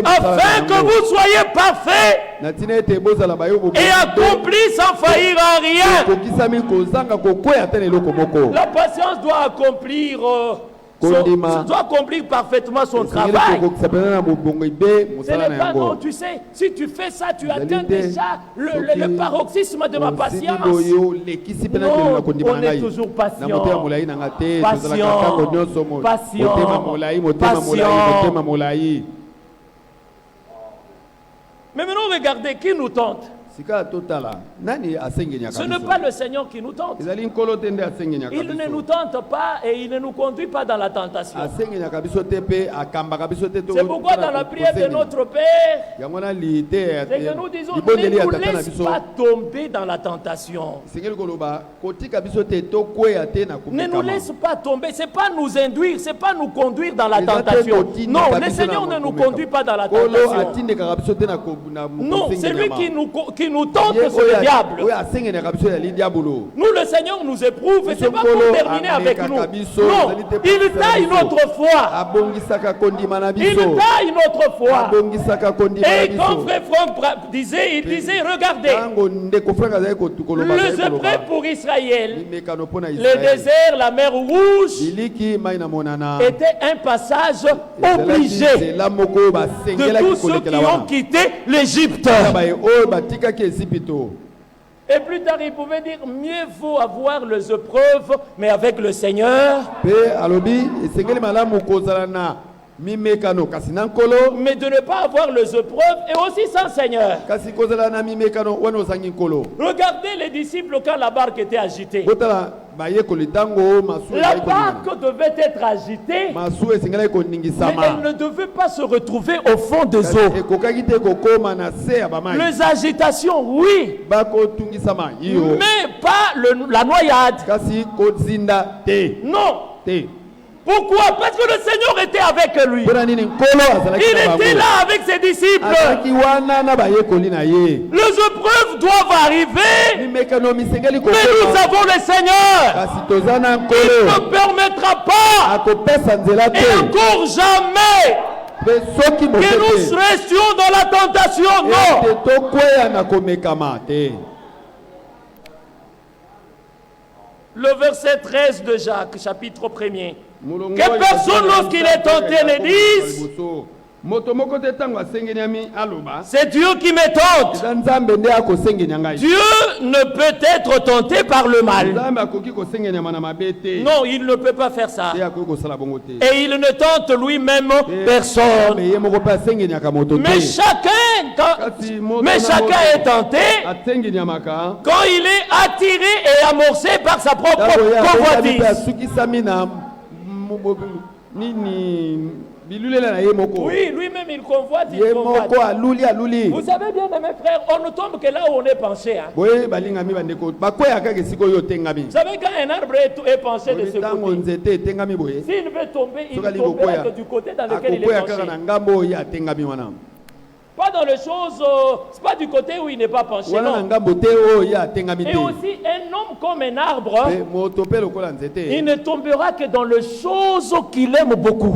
afin que vous soyez parfaits et accomplis sans faillir en rien. La patience doit accomplir doit accomplir parfaitement son travail. Ce n'est pas non, tu sais, si tu fais ça, tu atteins déjà le paroxysme de ma patience. Non, on est toujours patient. Mais maintenant, regardez qui nous tente. Ce n'est pas le Seigneur qui nous tente. Il ne nous tente pas et il ne nous conduit pas dans la tentation. C'est pourquoi dans la prière de notre Père, c'est que nous disons, ne nous laisse pas tomber dans la tentation. Ne nous laisse pas tomber. Ce n'est pas nous induire, ce n'est pas nous conduire dans la tentation. Non, le Seigneur ne nous conduit pas dans la tentation. Non, c'est lui qui nous tente, c'est le diable. Nous, le Seigneur nous éprouve et ce n'est pas pour terminer avec nous. Non, il taille notre foi. Il taille notre foi. Et quand Frère Franck disait, il disait, regardez, les épreuves pour Israël, le désert, la mer Rouge, était un passage obligé de tous ceux qui ont quitté l'Égypte. Et plus tard, il pouvait dire, mieux vaut avoir les épreuves, mais avec le Seigneur. mais de ne pas avoir les épreuves et aussi sans Seigneur. Regardez les disciples quand la barque était agitée. La barque devait être agitée, mais elle ne devait pas se retrouver au fond des eaux. Les agitations, oui, mais pas la noyade. Non. Pourquoi? Parce que le Seigneur était avec lui. Il était là avec ses disciples. Les épreuves doivent arriver, mais nous avons le Seigneur. Il ne permettra pas, et encore jamais, que nous restions dans la tentation. Non. Le verset 13 de Jacques, chapitre 1er. Que personne, lorsqu'il est tenté, ne dise: c'est Dieu qui me tente. Dieu ne peut être tenté par le mal. Non, il ne peut pas faire ça. Et il ne tente lui-même personne. Mais chacun est tenté quand il est attiré et amorcé par sa propre convoitise. Oui, lui-même il convoite, Vous savez bien, mes frères, on ne tombe que là où on est penché. Hein. Vous savez, quand un arbre est penché de ce côté, s'il veut tomber, il tombera que du côté dans lequel il est penché. Pas dans les choses, c'est pas du côté où il n'est pas penché, non. Et aussi, un homme comme un arbre, il ne tombera que dans les choses qu'il aime beaucoup.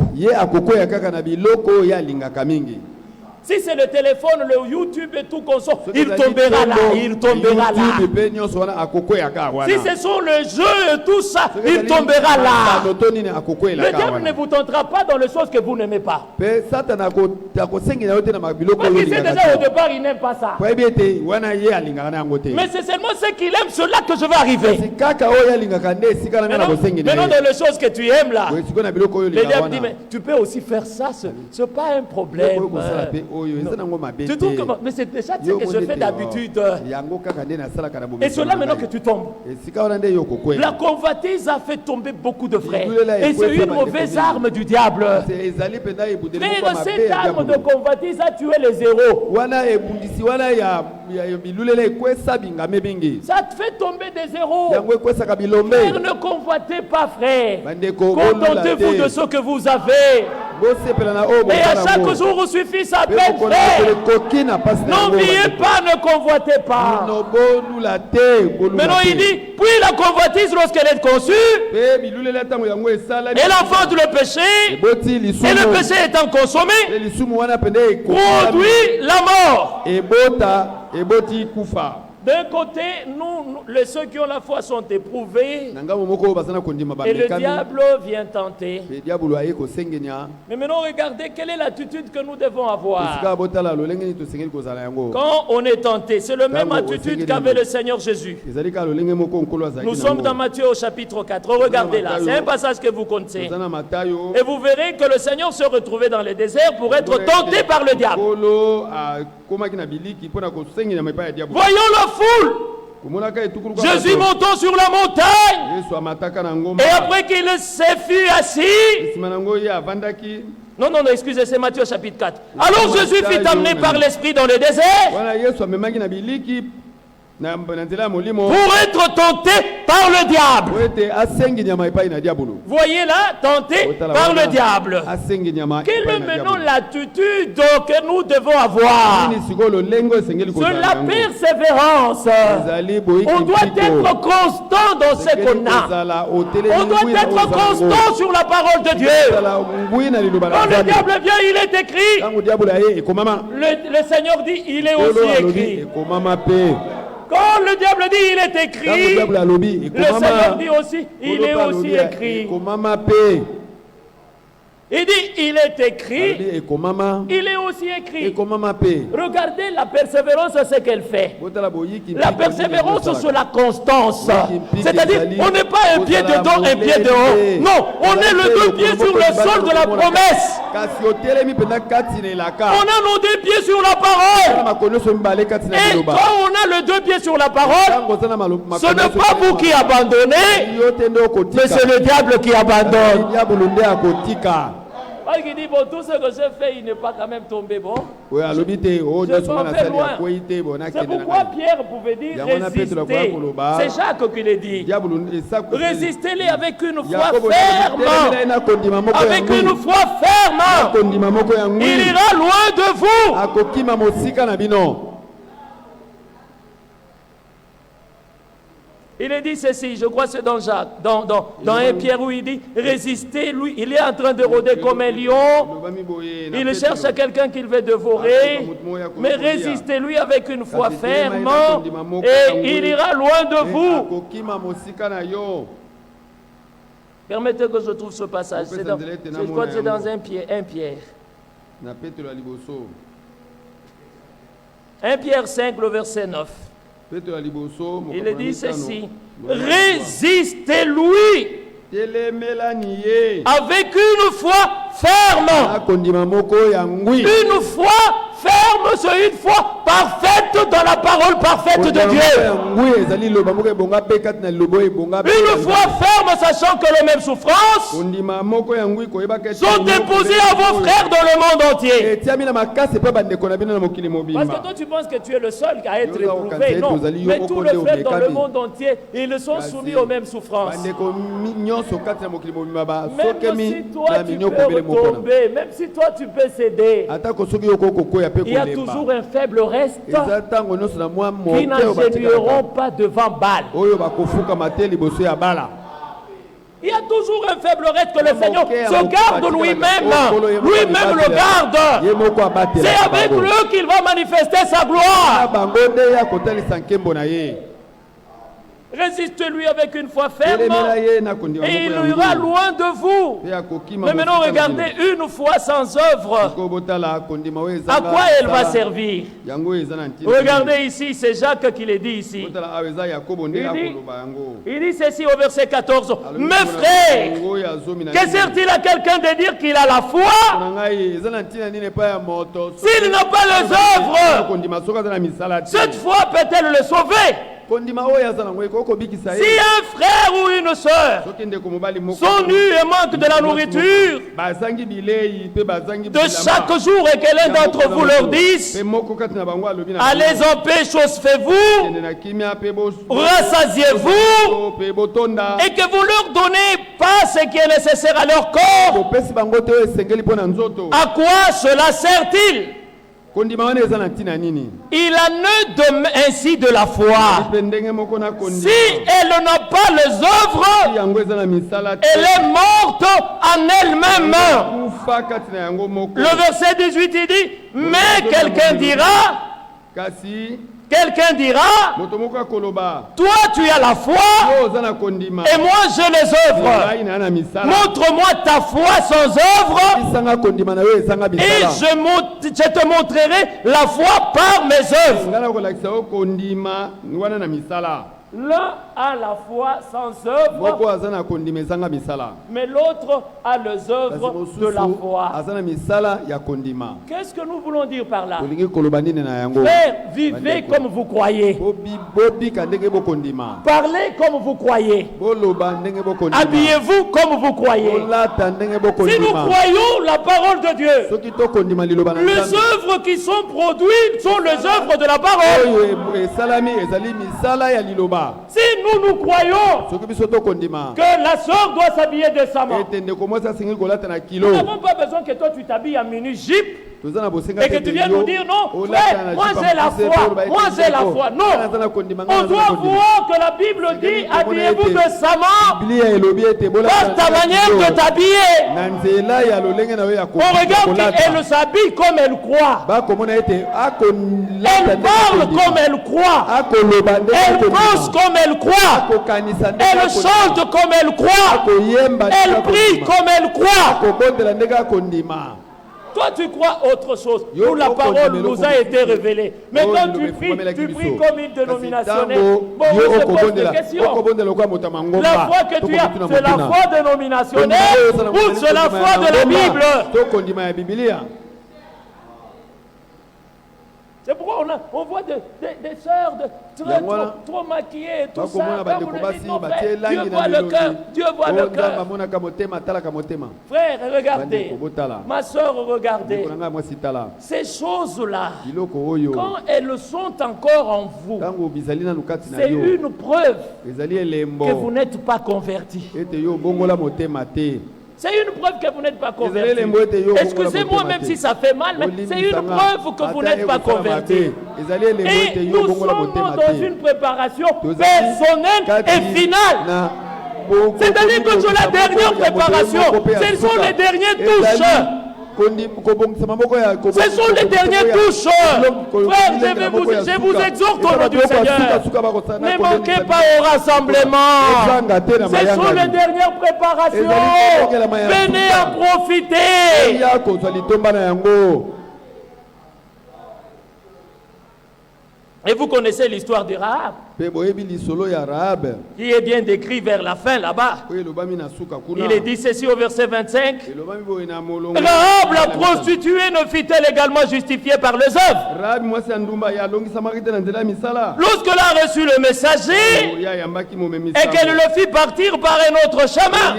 Si c'est le téléphone, le YouTube et tout qu'on sort, il tombera là, il tombera là. Si ce sont les jeux et tout ça, il tombera là. Le diable ne vous tentera pas dans les choses que vous n'aimez pas. Parce qu'il sait déjà au départ, il n'aime pas ça. Mais c'est seulement ce qu'il aime, cela que je vais arriver. Maintenant, dans les choses que tu aimes là, le diable dit, mais tu peux aussi faire ça, ce n'est pas un problème. Tu trouves que, mais c'est déjà ce que je fais d'habitude. Et cela maintenant que tu tombes. La convoitise a fait tomber beaucoup de frères. Et c'est une mauvaise arme du diable. Mais cette arme de convoitise a tué les héros. Ça te fait tomber des héros. Frère, ne convoitez pas, frère. Contentez-vous de ce que vous avez. Et à chaque jour où suffit sa peine, frère. N'oubliez pas, ne convoitez pas. Maintenant il dit, puis la convoitise lorsqu'elle est conçue, elle enfante le péché, et le péché étant consommé, produit la mort. D'un côté, nous, ceux qui ont la foi sont éprouvés, et le diable vient tenter. Mais maintenant, regardez quelle est l'attitude que nous devons avoir. Quand on est tenté, c'est la même attitude qu'avait le Seigneur Jésus. Nous sommes dans Matthieu au chapitre 4. Regardez là, c'est un passage que vous connaissez. Et vous verrez que le Seigneur se retrouvait dans le désert pour être tenté par le diable. Voyons la foule. Jésus montant sur la montagne. Et après qu'il s'est fut assis. Non, excusez, c'est Matthieu chapitre 4. Alors Jésus fut amené par l'Esprit dans le désert pour être tenté par le diable. Voyez là, tenté par le diable. Quelle est maintenant l'attitude que nous devons avoir? C'est la persévérance. On doit être constant dans ce qu'on a. On doit être constant sur la parole de Dieu. Quand le diable vient, il est écrit. Le Seigneur dit, il est aussi écrit. Quand le diable dit il est écrit, le Seigneur dit aussi il est aussi écrit. Il dit, il est écrit, il est aussi écrit. Regardez la persévérance, ce qu'elle fait. La persévérance sur la constance. C'est-à-dire, on n'est pas un pied dedans, un pied dehors. Non, on est le deux pieds sur le sol de la promesse. On a nos deux pieds sur la parole. Et quand on a le deux pieds sur la parole, ce n'est pas vous qui abandonnez, mais c'est le diable qui abandonne. Il dit, bon, tout ce que j'ai fait, il n'est pas quand même tombé, bon. Je m'en fais loin. C'est pourquoi Pierre pouvait dire résister. C'est Jacques qui l'a dit. Résistez-les avec une foi ferme. Avec une foi ferme. Il ira loin de vous. Il est dit ceci, je crois que c'est dans Jacques, dans 1 Pierre où il dit, résistez, lui, il est en train de rôder comme un lion, il cherche quelqu'un qu'il veut dévorer, mais résistez-lui avec une foi ferme, et il ira loin de vous. Permettez que je trouve ce passage, je crois que c'est dans 1 Pierre. 1 Pierre 5, le verset 9. Il dit ceci, résistez-lui avec une foi ferme. Une foi ferme, c'est une foi parfaite dans la parole parfaite de Dieu. Une foi ferme, sachant que les mêmes souffrances sont déposées à vos frères dans le monde entier. Parce que toi tu penses que tu es le seul à être éprouvé. Non, mais tous les frères dans le monde entier, ils sont soumis aux mêmes souffrances. Même si toi tu peux retomber, même si toi tu peux céder, il y a toujours un faible reste qui n'ingénieront pas devant Baal. Il y a toujours un faible reste que le Seigneur se garde lui-même. Lui-même le garde. C'est avec lui qu'il va manifester sa gloire. Résistez-lui avec une foi ferme et il ira loin de vous. Mais maintenant regardez, une foi sans œuvre, à quoi elle va servir? Regardez ici, c'est Jacques qui le dit ici. Il dit ceci au verset 14. Mes frères, que sert-il à quelqu'un de dire qu'il a la foi s'il n'a pas les œuvres? Cette foi peut-elle le sauver? Si un frère ou une soeur sont nus et manquent de la nourriture de chaque jour et que l'un d'entre vous leur dise, allez en paix, chose faites-vous, rassasiez-vous, et que vous leur donnez pas ce qui est nécessaire à leur corps, à quoi cela sert-il? Il en est ainsi de la foi. Si elle n'a pas les œuvres, elle est morte en elle-même. Le verset 18 il dit, mais quelqu'un dira, toi tu as la foi et moi j'ai les œuvres. Montre-moi ta foi sans œuvre et je te montrerai la foi par mes œuvres. L'un a la foi sans œuvre, mais l'autre a les œuvres de la foi. Qu'est-ce que nous voulons dire par là? Frère, vivez comme vous croyez. Parlez comme vous croyez. Habillez-vous comme vous croyez. Si nous croyons la parole de Dieu, les œuvres qui sont produites sont les œuvres de la parole. Si nous croyons que la sœur doit s'habiller décemment, nous n'avons pas besoin que toi tu t'habilles en mini-jupe et que tu viens nous dire non, frère, moi j'ai la foi, moi j'ai la foi. Non, on doit voir que la Bible dit habillez-vous décemment par ta manière de t'habiller. On regarde qu'elle s'habille comme elle croit. Elle parle comme elle croit. Elle pense comme elle croit. Elle chante comme elle croit. Elle prie comme elle croit. Toi, tu crois autre chose. Où la parole nous a été révélée. Mais quand tu pries comme une dénominationnelle. Bon, je pose des questions. La foi que tu as, c'est la foi dénominationnelle ou c'est la foi de la Bible? C'est pourquoi on voit des sœurs trop maquillées et tout ça. Comme on dit, non, frère, Dieu voit le cœur. Dieu voit le cœur. Frère, regardez. Ma sœur, regardez. Ces choses-là, quand elles sont encore en vous, c'est une preuve que vous n'êtes pas converti. C'est une preuve que vous n'êtes pas converti. Excusez-moi même si ça fait mal, mais c'est une preuve que vous n'êtes pas converti. Et nous sommes dans une préparation personnelle et finale. C'est-à-dire que sur la dernière préparation, ce sont les dernières touches. Ce sont les dernières touches. Frère, je vous exhorte au nom du Seigneur. Ne manquez pas au rassemblement. Ce sont les dernières préparations. Venez en profiter. Et vous connaissez l'histoire de Rahab, qui est bien décrit vers la fin là-bas. Il est dit ceci au verset 25. Rahab, la prostituée, ne fut-elle également justifiée par les œuvres? Lorsqu'elle a reçu le messager et qu'elle le fit partir par un autre chemin.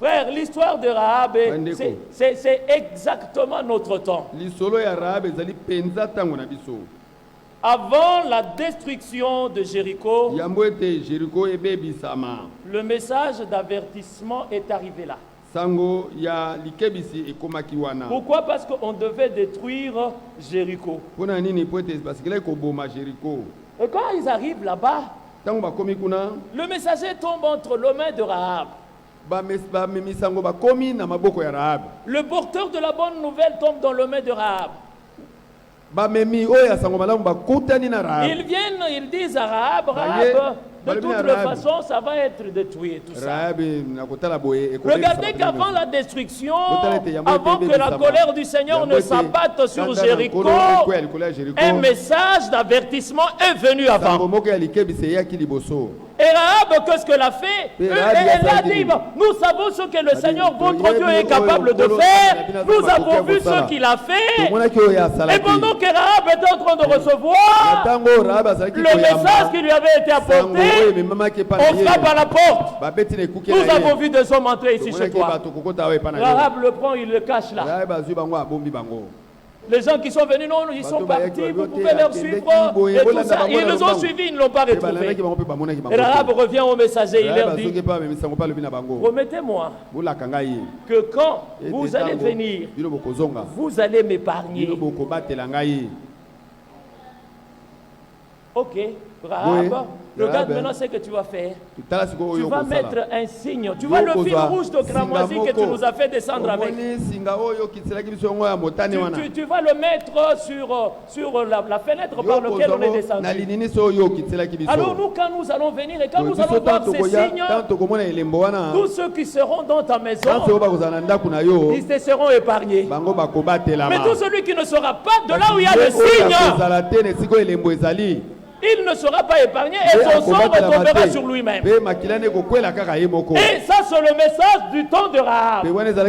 Frère, l'histoire de Rahab, c'est exactement notre temps. Avant la destruction de Jéricho, le message d'avertissement est arrivé là. Pourquoi? Parce qu'on devait détruire Jéricho. Et quand ils arrivent là-bas, le messager tombe entre les mains de Rahab. Le porteur de la bonne nouvelle tombe dans les mains de Rahab. Ils viennent, ils disent à Rahab, de toute façon, ça va être détruit, tout ça. Regardez qu'avant la destruction, avant que la colère du Seigneur ne s'abatte sur Jéricho, un message d'avertissement est venu avant. Et Rahab, qu'est-ce qu'elle a fait? Elle a dit, nous savons ce que le Seigneur, votre Dieu, est capable de faire. Nous avons vu ce qu'il a fait. Et pendant que Rahab était en train de recevoir le message qui lui avait été apporté, on frappe à la porte. Nous avons vu des hommes entrer ici chez toi. Rahab le prend, il le cache là. Les gens qui sont venus, non, ils sont partis, vous pouvez leur suivre et tout ça. Ils les ont suivis, ils ne l'ont pas retrouvé. Et Rahab revient au messager, il leur dit, promettez-moi que quand vous allez venir, vous allez m'épargner. Ok, Rahab, regarde maintenant ce que tu vas faire. Tu vas mettre un signe. Tu vois le fil rouge de cramoisi que tu nous as fait descendre avec. Tu vas le mettre sur la fenêtre par laquelle on est descendu. Alors nous, quand nous allons venir et quand nous allons voir ces signes, tous ceux qui seront dans ta maison, ils te seront épargnés. Mais tout celui qui ne sera pas de là où il y a le signe, il ne sera pas épargné et son sang retombera sur lui-même. Et ça, c'est le message du temps de Rahab. Mais maintenant,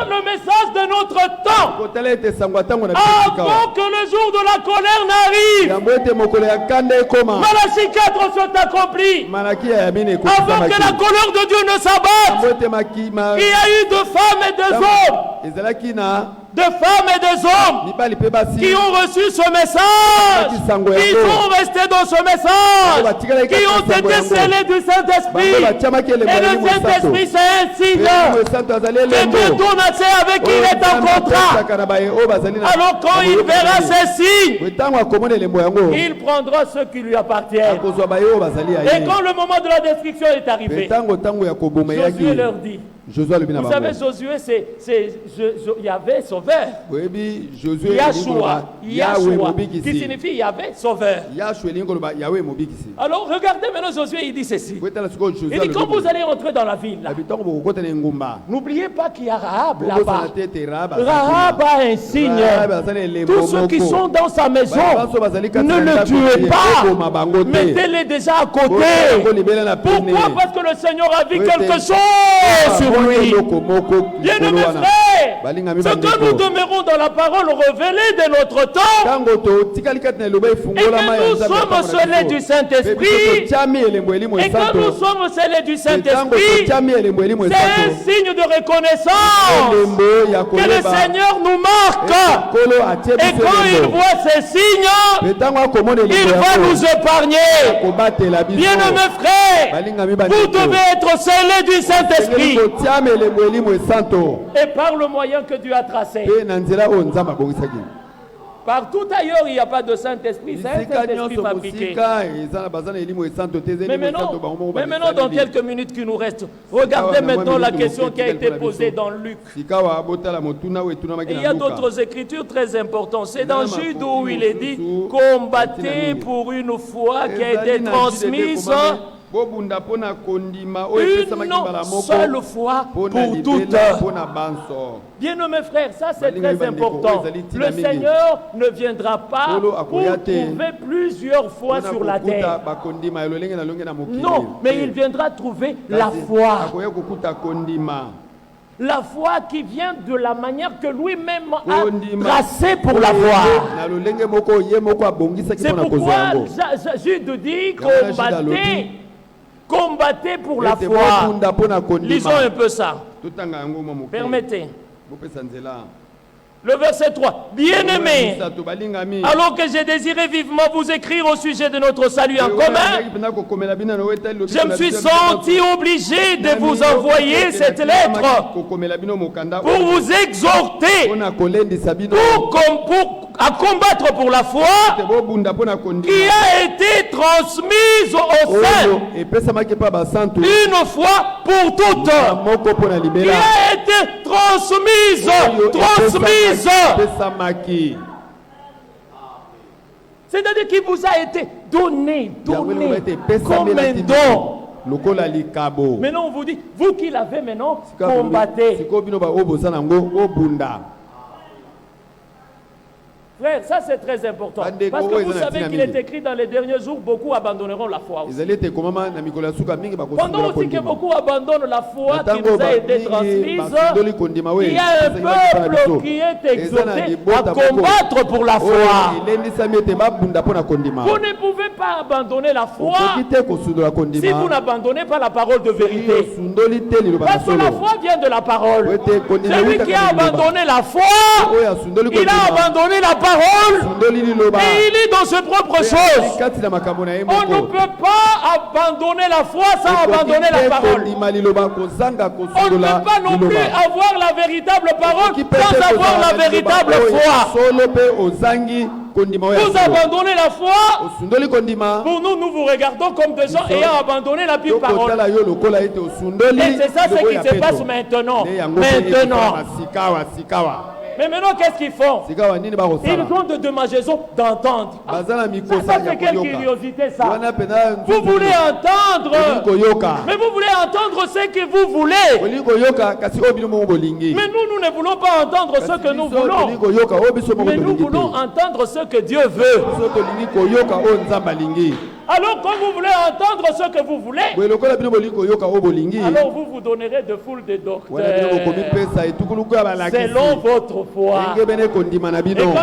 le message de notre temps. Avant que le jour de la colère n'arrive, Malachie 4 soit accompli. Avant que la colère de Dieu ne s'abatte, il y a eu de femmes et des hommes de femmes et des hommes qui ont reçu ce message, qui sont restés dans ce message, qui ont été scellés du Saint-Esprit. Et le Saint-Esprit, c'est un signe que Dieu tourne assez avec qui il est en contrat. Alors quand il verra ces signes, il prendra ce qui lui appartient. Et quand le moment de la destruction est arrivé, Josué leur dit, vous savez, Josué, c'est Yahvé sauveur. Yahshua, qui signifie Yahvé sauveur. Alors regardez maintenant Josué, il dit ceci. Il dit, quand vous allez entrer dans la ville, n'oubliez pas qu'il y a Rahab là-bas. Rahab a un signe. Tous ceux qui sont dans sa maison, ne le tuez pas. Mettez-les déjà à côté. Pourquoi? Parce que le Seigneur a vu quelque chose sur lui. Bien-aimés frères, ce que nous demeurons dans la parole révélée de notre temps, et que nous sommes scellés du Saint-Esprit, et que nous sommes scellés du Saint-Esprit, c'est un signe de reconnaissance que le Seigneur nous marque. Et quand il voit ces signes, il va nous épargner. Bien-aimés frères, vous devez être scellés du Saint-Esprit. Et par le moyen que Dieu a tracé. Partout ailleurs, il n'y a pas de Saint-Esprit. C'est un Saint-Esprit fabriqué. Mais maintenant, dans quelques minutes qui nous restent, regardez maintenant la question qui a été posée dans Luc. Et il y a d'autres écritures très importantes. C'est dans Jude où il est dit « Combattez pour une foi qui a été transmise » une seule fois pour toutes. Bien-aimés frères, ça c'est très important. Le Seigneur ne viendra pas pour trouver plusieurs fois sur la terre. Non, mais il viendra trouver la foi. La foi qui vient de la manière que lui-même a tracée pour la foi. C'est pourquoi Jude dit combattez pour la foi. Lisons un peu ça. Permettez. Le verset 3. Bien-aimés, alors que j'ai désiré vivement vous écrire au sujet de notre salut en commun, je me suis senti obligé de vous envoyer cette lettre pour vous exhorter à combattre pour la foi qui a été transmise au sein, une fois pour toutes, qui a été transmise. C'est-à-dire qu'il vous a été donné comme un don. Maintenant on vous dit, vous qui l'avez maintenant, combattez. Frère, ça c'est très important. Parce que vous savez qu'il est écrit dans les derniers jours, beaucoup abandonneront la foi aussi. Pendant aussi que beaucoup abandonnent la foi qui nous a été transmise, il y a un peuple qui est exhorté à combattre pour la foi. Vous ne pouvez pas abandonner la foi si vous n'abandonnez pas la parole de vérité. Parce que la foi vient de la parole. Celui qui a abandonné la foi, il a abandonné la parole. Et il est dans ses propres choses. On ne peut pas abandonner la foi sans abandonner la parole. On ne peut pas non plus avoir la véritable parole sans avoir la véritable foi. Vous abandonnez la foi. Pour nous, nous vous regardons comme des gens ayant abandonné la pure parole. Et c'est ça ce qui se passe maintenant. Mais maintenant, qu'est-ce qu'ils font? Ils font de démangeaisons d'entendre. Ça fait quelle curiosité ça? Vous voulez entendre, mais vous voulez entendre ce que vous voulez. Mais nous ne voulons pas entendre ce que nous voulons. Mais nous voulons entendre ce que Dieu veut. Alors quand vous voulez entendre ce que vous voulez, alors vous donnerez de foule de docteurs selon votre foi. Et quand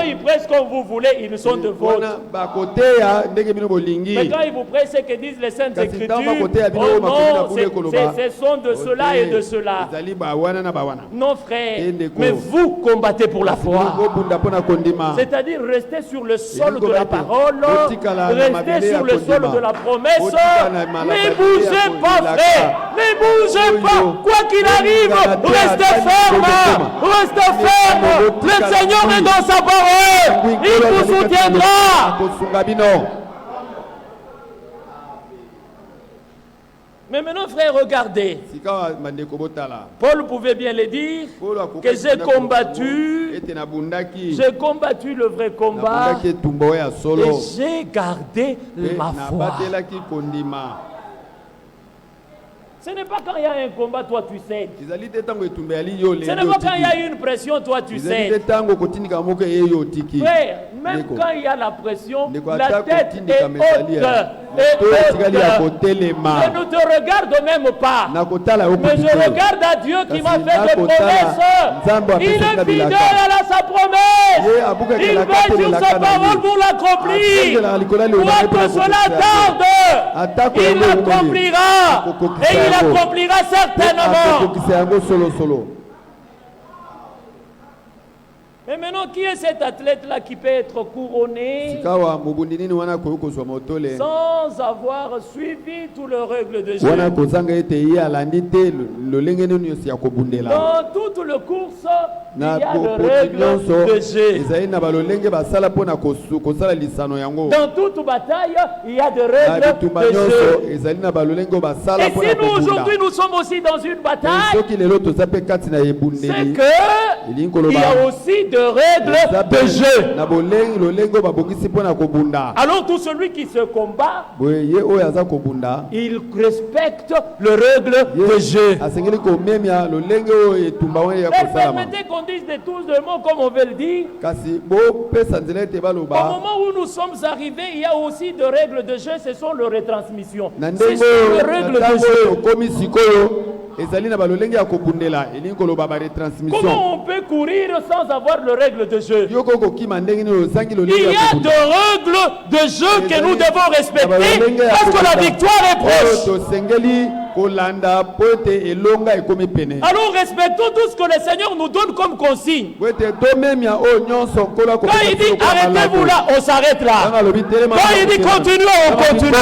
ils prêchent comme vous voulez, ils sont de votre. Mais quand ils vous prêchent ce que disent les Saintes Écritures, oh non, ce sont de cela et de cela. Non frère, mais vous combattez pour la foi. C'est-à-dire rester sur le sol de la parole, rester sur le sol de la promesse. Ne bougez pas frère, ne bougez pas. Quoi qu'il arrive, restez ferme. Restez ferme. Le Seigneur est dans sa parole. Il vous soutiendra. Mais maintenant, frère, regardez. Paul pouvait bien le dire que j'ai combattu le vrai combat et j'ai gardé ma foi. Ce n'est pas quand il y a un combat, toi tu cèdes. Ce n'est pas quand il y a une pression, toi tu cèdes. Frère, même quand il y a la pression, la tête est haute. Je ne te regarde même pas. Mais je regarde à Dieu qui m'a fait des promesses. Il est fidèle à sa promesse. Il va sur sa parole pour l'accomplir. Quoi que cela tarde, il l'accomplira. Et il accomplira certainement. Mais maintenant, qui est cet athlète-là qui peut être couronné sans avoir suivi toutes les règles de jeu? Dans toute la course, il y a des règles de jeu. Dans toute bataille, il y a des règles de jeu. Et si nous aujourd'hui nous sommes aussi dans une bataille, c'est qu'il y a aussi de règles de jeu. Alors tout celui qui se combat, il respecte les règles de jeu. Permettez qu'on dise de tous les mots comme on veut le dire. Au moment où nous sommes arrivés, il y a aussi des règles de jeu, ce sont les retransmissions. Ce sont les règles de jeu. Comment on peut courir sans avoir les règles de jeu? Il y a des règles de jeu que nous devons respecter parce que la victoire est proche. Alors respectons tout ce que le Seigneur nous donne comme consigne. Quand il dit arrêtez-vous là, on s'arrête là. Quand il dit continuez, on continue.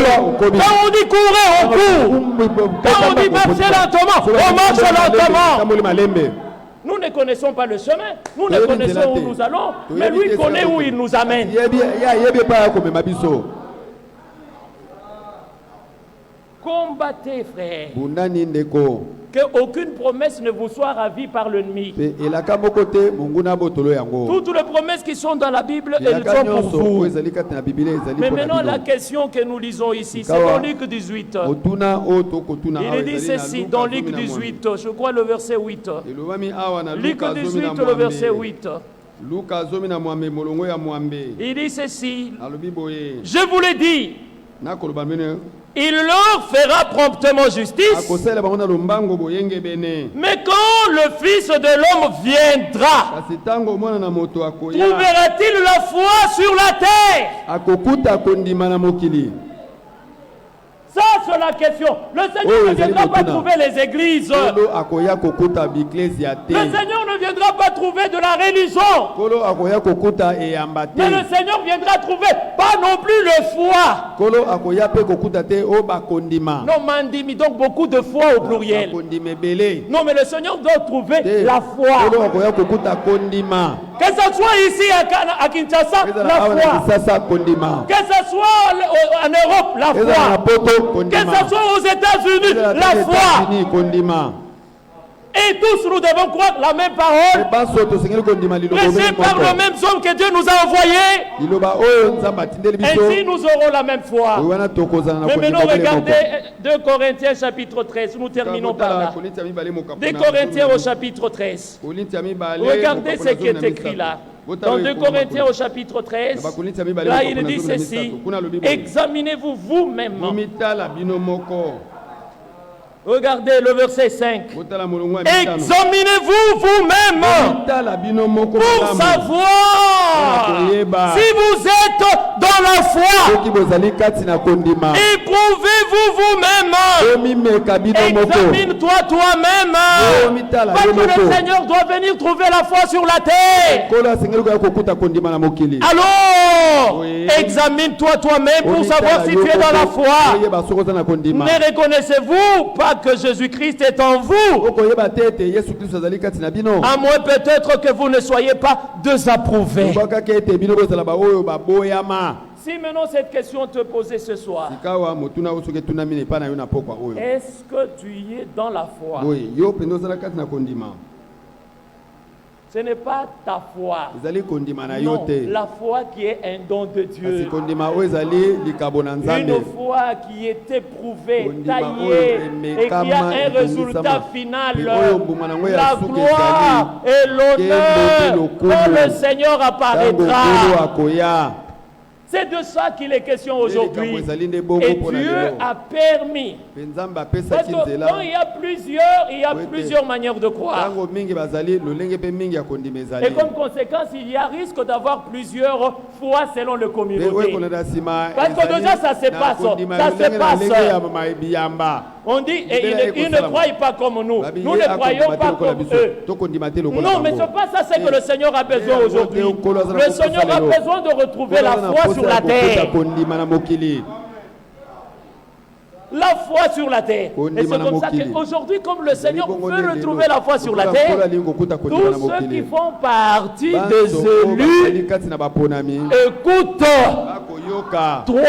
Quand on dit courez, on court. Quand on dit marchez lentement, on marche lentement. Nous ne connaissons pas le chemin, nous ne connaissons où nous allons, mais lui connaît où il nous amène. Combattez, frère. Qu'aucune promesse ne vous soit ravie par l'ennemi. Toutes les promesses qui sont dans la Bible, elles sont pour vous. Mais maintenant, la question que nous lisons ici, c'est dans Luc 18. Il dit ceci, dans Luc 18, je crois le verset 8. Luc 18, le verset 8. Il dit ceci, je vous l'ai dit, il leur fera promptement justice. Mais quand le Fils de l'homme viendra, trouvera-t-il la foi sur la terre? Ça, c'est la question. Le Seigneur ne viendra pas trouver les églises. Le Seigneur ne viendra pas trouver de la religion. Mais le Seigneur viendra trouver pas non plus le foi. Non, mandimi, donc beaucoup de foi au pluriel. Non, mais le Seigneur doit trouver la foi. Que ce soit ici à Kinshasa, la foi. Que ce soit en Europe, la foi. Que ce soit aux États-Unis, la foi. Et tous nous devons croire la même parole, prêchée par le même homme que Dieu nous a envoyé. Ainsi nous aurons la même foi. Mais maintenant regardez 2 Corinthiens chapitre 13, nous terminons par là. 2 Corinthiens au chapitre 13. Regardez ce qui est écrit là. Dans 2 Corinthiens au chapitre 13, là il dit ceci, examinez-vous vous-même. Regardez le verset 5. Examinez-vous vous-même pour savoir si vous êtes dans la foi. Éprouvez-vous vous-même. Examine-toi toi-même. Parce que le Seigneur doit venir trouver la foi sur la terre. Alors, examine-toi toi-même pour savoir si tu es dans la foi. Ne reconnaissez-vous pas que Jésus-Christ est en vous? À moins peut-être que vous ne soyez pas désapprouvés. Si maintenant cette question te posée ce soir, est-ce que tu y es dans la foi? Ce n'est pas ta foi. Non, la foi qui est un don de Dieu. Une foi qui est éprouvée, taillée et qui a un résultat final. La gloire et l'honneur quand le Seigneur apparaîtra. C'est de ça qu'il est question aujourd'hui. Et Dieu a permis. Parce que quand il y a plusieurs manières de croire. Et comme conséquence, il y a risque d'avoir plusieurs foi selon le communauté. Parce que déjà, ça se passe. Ça se passe. On dit, ils ne croient pas comme nous. Nous ne croyons pas comme eux. Non, mais ce n'est pas ça, c'est que le Seigneur a besoin aujourd'hui. Le Seigneur a besoin de retrouver la foi sur la terre. La foi sur la terre. Et c'est comme ça qu'aujourd'hui, comme le Seigneur veut retrouver la foi sur la terre, tous ceux qui font partie des élus écoutent 3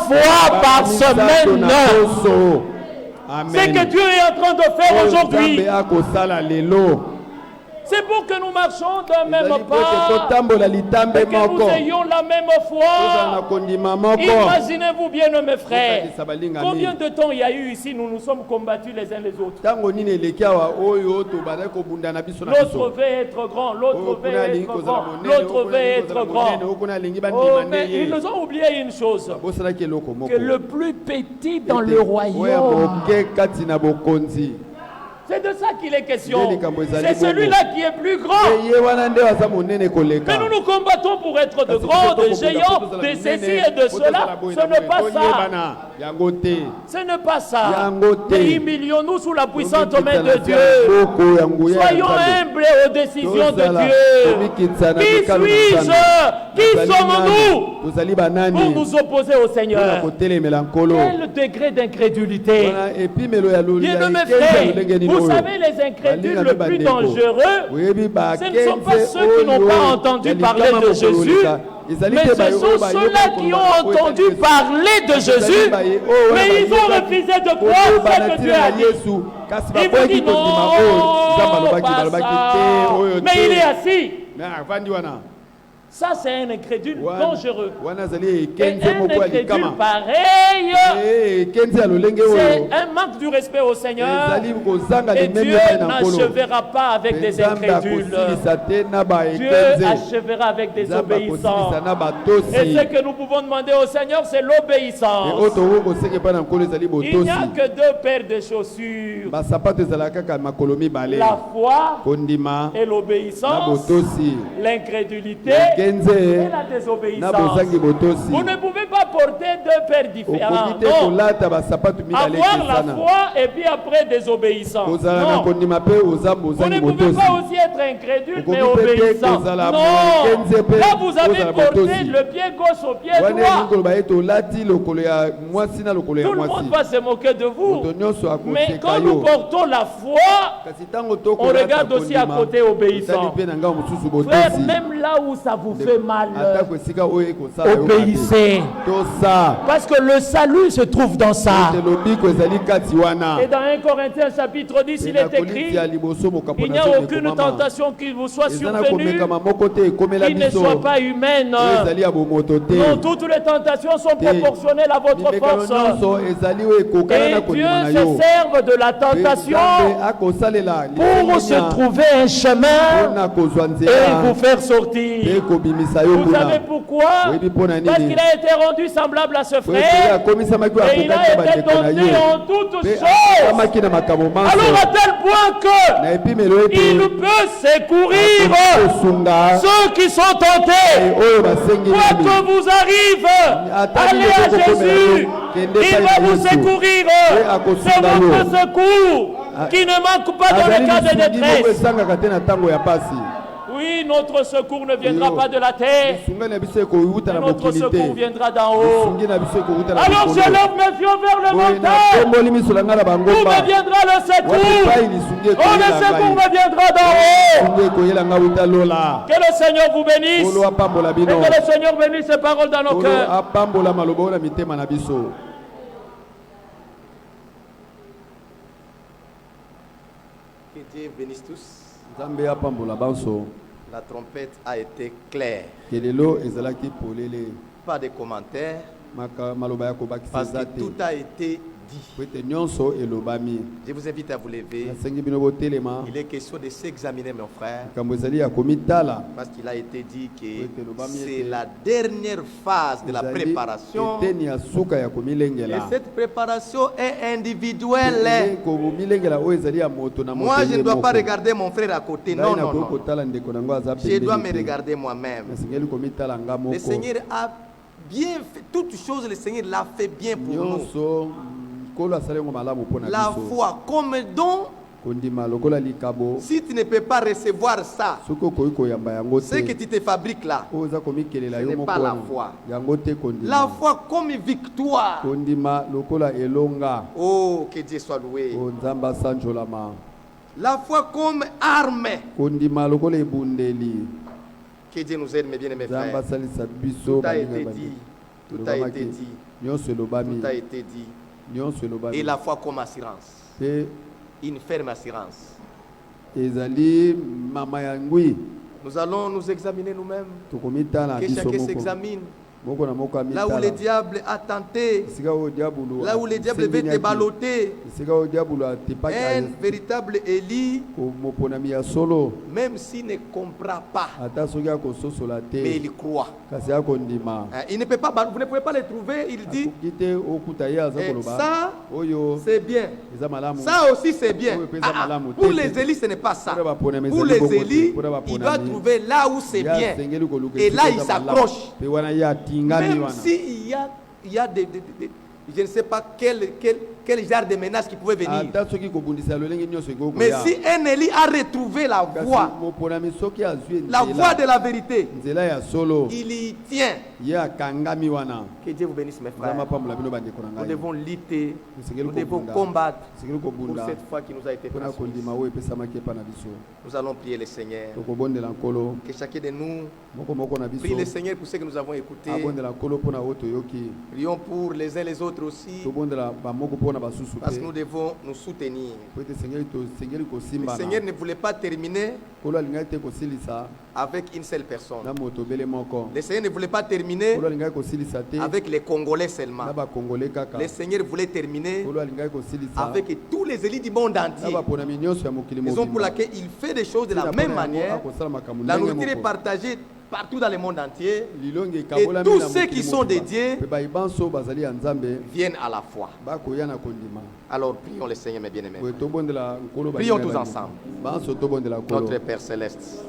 fois par semaine. C'est que Dieu est en train de faire aujourd'hui. C'est pour que nous marchons d'un même pas et que nous ayons la même foi. Imaginez-vous bien, mes frères, combien de temps il y a eu ici, nous nous sommes combattus les uns les autres. L'autre veut être grand, l'autre veut être grand, l'autre veut être grand. Oh, mais ils nous ont oublié une chose, que le plus petit dans le royaume, c'est de ça qu'il est question. C'est celui-là qui est plus grand. Mais nous nous combattons pour être de grands, de géants, de ceci et de cela. Ce n'est pas ça. Ce n'est pas ça. Mais humilions-nous sous la puissante main de Dieu. Soyons humbles aux décisions de Dieu. Qui suis-je? Qui sommes-nous pour nous opposer au Seigneur? Quel degré d'incrédulité? Bien-aimés frères, vous savez, les incrédules le plus dangereux, ce ne sont pas ceux qui n'ont pas entendu parler de Jésus, mais ce sont ceux-là qui ont entendu parler de Jésus, mais ils ont refusé de croire ce que Dieu a dit. Ils vous disent non, pas ça, mais il est assis. Ça, c'est un incrédule dangereux. Et un incrédule pareil, c'est un manque du respect au Seigneur. Et Dieu n'achèvera pas avec des incrédules. Dieu achèvera avec des obéissants. Et ce que nous pouvons demander au Seigneur, c'est l'obéissance. Il n'y a que 2 paires de chaussures. La foi et l'obéissance. L'incrédulité et la désobéissance. Vous ne pouvez pas porter 2 paires différentes. Non. Avoir la foi et puis après désobéissance. Non. Vous ne pouvez pas aussi être incrédule mais obéissant. Non. Là vous avez porté le pied gauche au pied droit. Tout le monde va se moquer de vous. Mais quand nous portons la foi, on regarde aussi à côté obéissant. Frère, même là où ça vous fait mal, obéissez. Parce que le salut se trouve dans ça. Et dans 1 Corinthiens chapitre 10, il est écrit, il n'y a aucune tentation qui vous soit survenue qui ne soit pas humaine. Non, toutes les tentations sont proportionnelles à votre force. Et Dieu se serve de la tentation pour se trouver un chemin et vous faire sortir. Vous savez pourquoi? Parce qu'il a été rendu semblable à ce frère. Et il a été doté en toutes choses. Alors à tel point que il peut secourir ceux qui sont tentés. Quoi que vous arrive, allez à Jésus. Il va vous secourir. C'est votre secours qui ne manque pas dans le cas de détresse. Oui, notre secours ne viendra pas de la terre. Notre secours viendra d'en haut. Alors je lève mes yeux vers le montagne. Où me viendra le secours? Oh, le secours me viendra d'en haut. Que le Seigneur vous bénisse. Et que le Seigneur bénisse ses paroles dans nos cœurs. Que Dieu bénisse tous. La trompette a été claire. Pas de commentaires. Parce que tout a été dit. Je vous invite à vous lever. Il est question de s'examiner, mon frère. Parce qu'il a été dit que c'est la dernière phase de la préparation. Et cette préparation est individuelle. Moi, je ne dois pas regarder mon frère à côté. Non, non, non. Je dois me regarder moi-même. Le Seigneur a bien fait toutes choses. Le Seigneur l'a fait bien pour nous. La foi comme don. Si tu ne peux pas recevoir ça, ce que tu te fabriques là, ce n'est pas la foi. La foi comme victoire. Oh, que Dieu soit loué. La foi comme arme. Que Dieu nous aide, mes bien-aimés frères. Tout a été dit. Tout a été dit. Tout a été dit. Et la foi comme assurance. Une ferme assurance. Nous allons nous examiner nous-mêmes. Que chacun s'examine. Là où le diable a tenté, là où le diable veut te balloter, un véritable Élie, même s'il ne comprend pas, mais il croit. Il ne peut pas, vous ne pouvez pas le trouver, il dit, ça c'est bien, ça aussi c'est bien. Pour les Élis, ce n'est pas ça. Pour les Élis, il doit trouver là où c'est bien. Et là, il s'accroche. Même s'il y a des je ne sais pas quel genre de menace qui pouvait venir. Mais si un Élie a retrouvé la voie de la vérité, il y tient. Que Dieu vous bénisse, mes frères. Nous devons lutter, nous devons combattre pour cette foi qui nous a été transmise. Nous allons prier le Seigneur. Que chacun de nous prie le Seigneur pour ce que nous avons écouté. Prions pour les uns les autres aussi. Parce que nous devons nous soutenir. Le Seigneur ne voulait pas terminer avec une seule personne. Le Seigneur ne voulait pas terminer avec les Congolais seulement. Le Seigneur voulait terminer avec tous les élites du monde entier. Raison pour laquelle il fait des choses de la même manière. La nourriture est partagée partout dans le monde entier. Et tous ceux qui sont dédiés viennent à la foi. Alors prions le Seigneur, mes bien-aimés. Prions tous ensemble. Notre Père Céleste,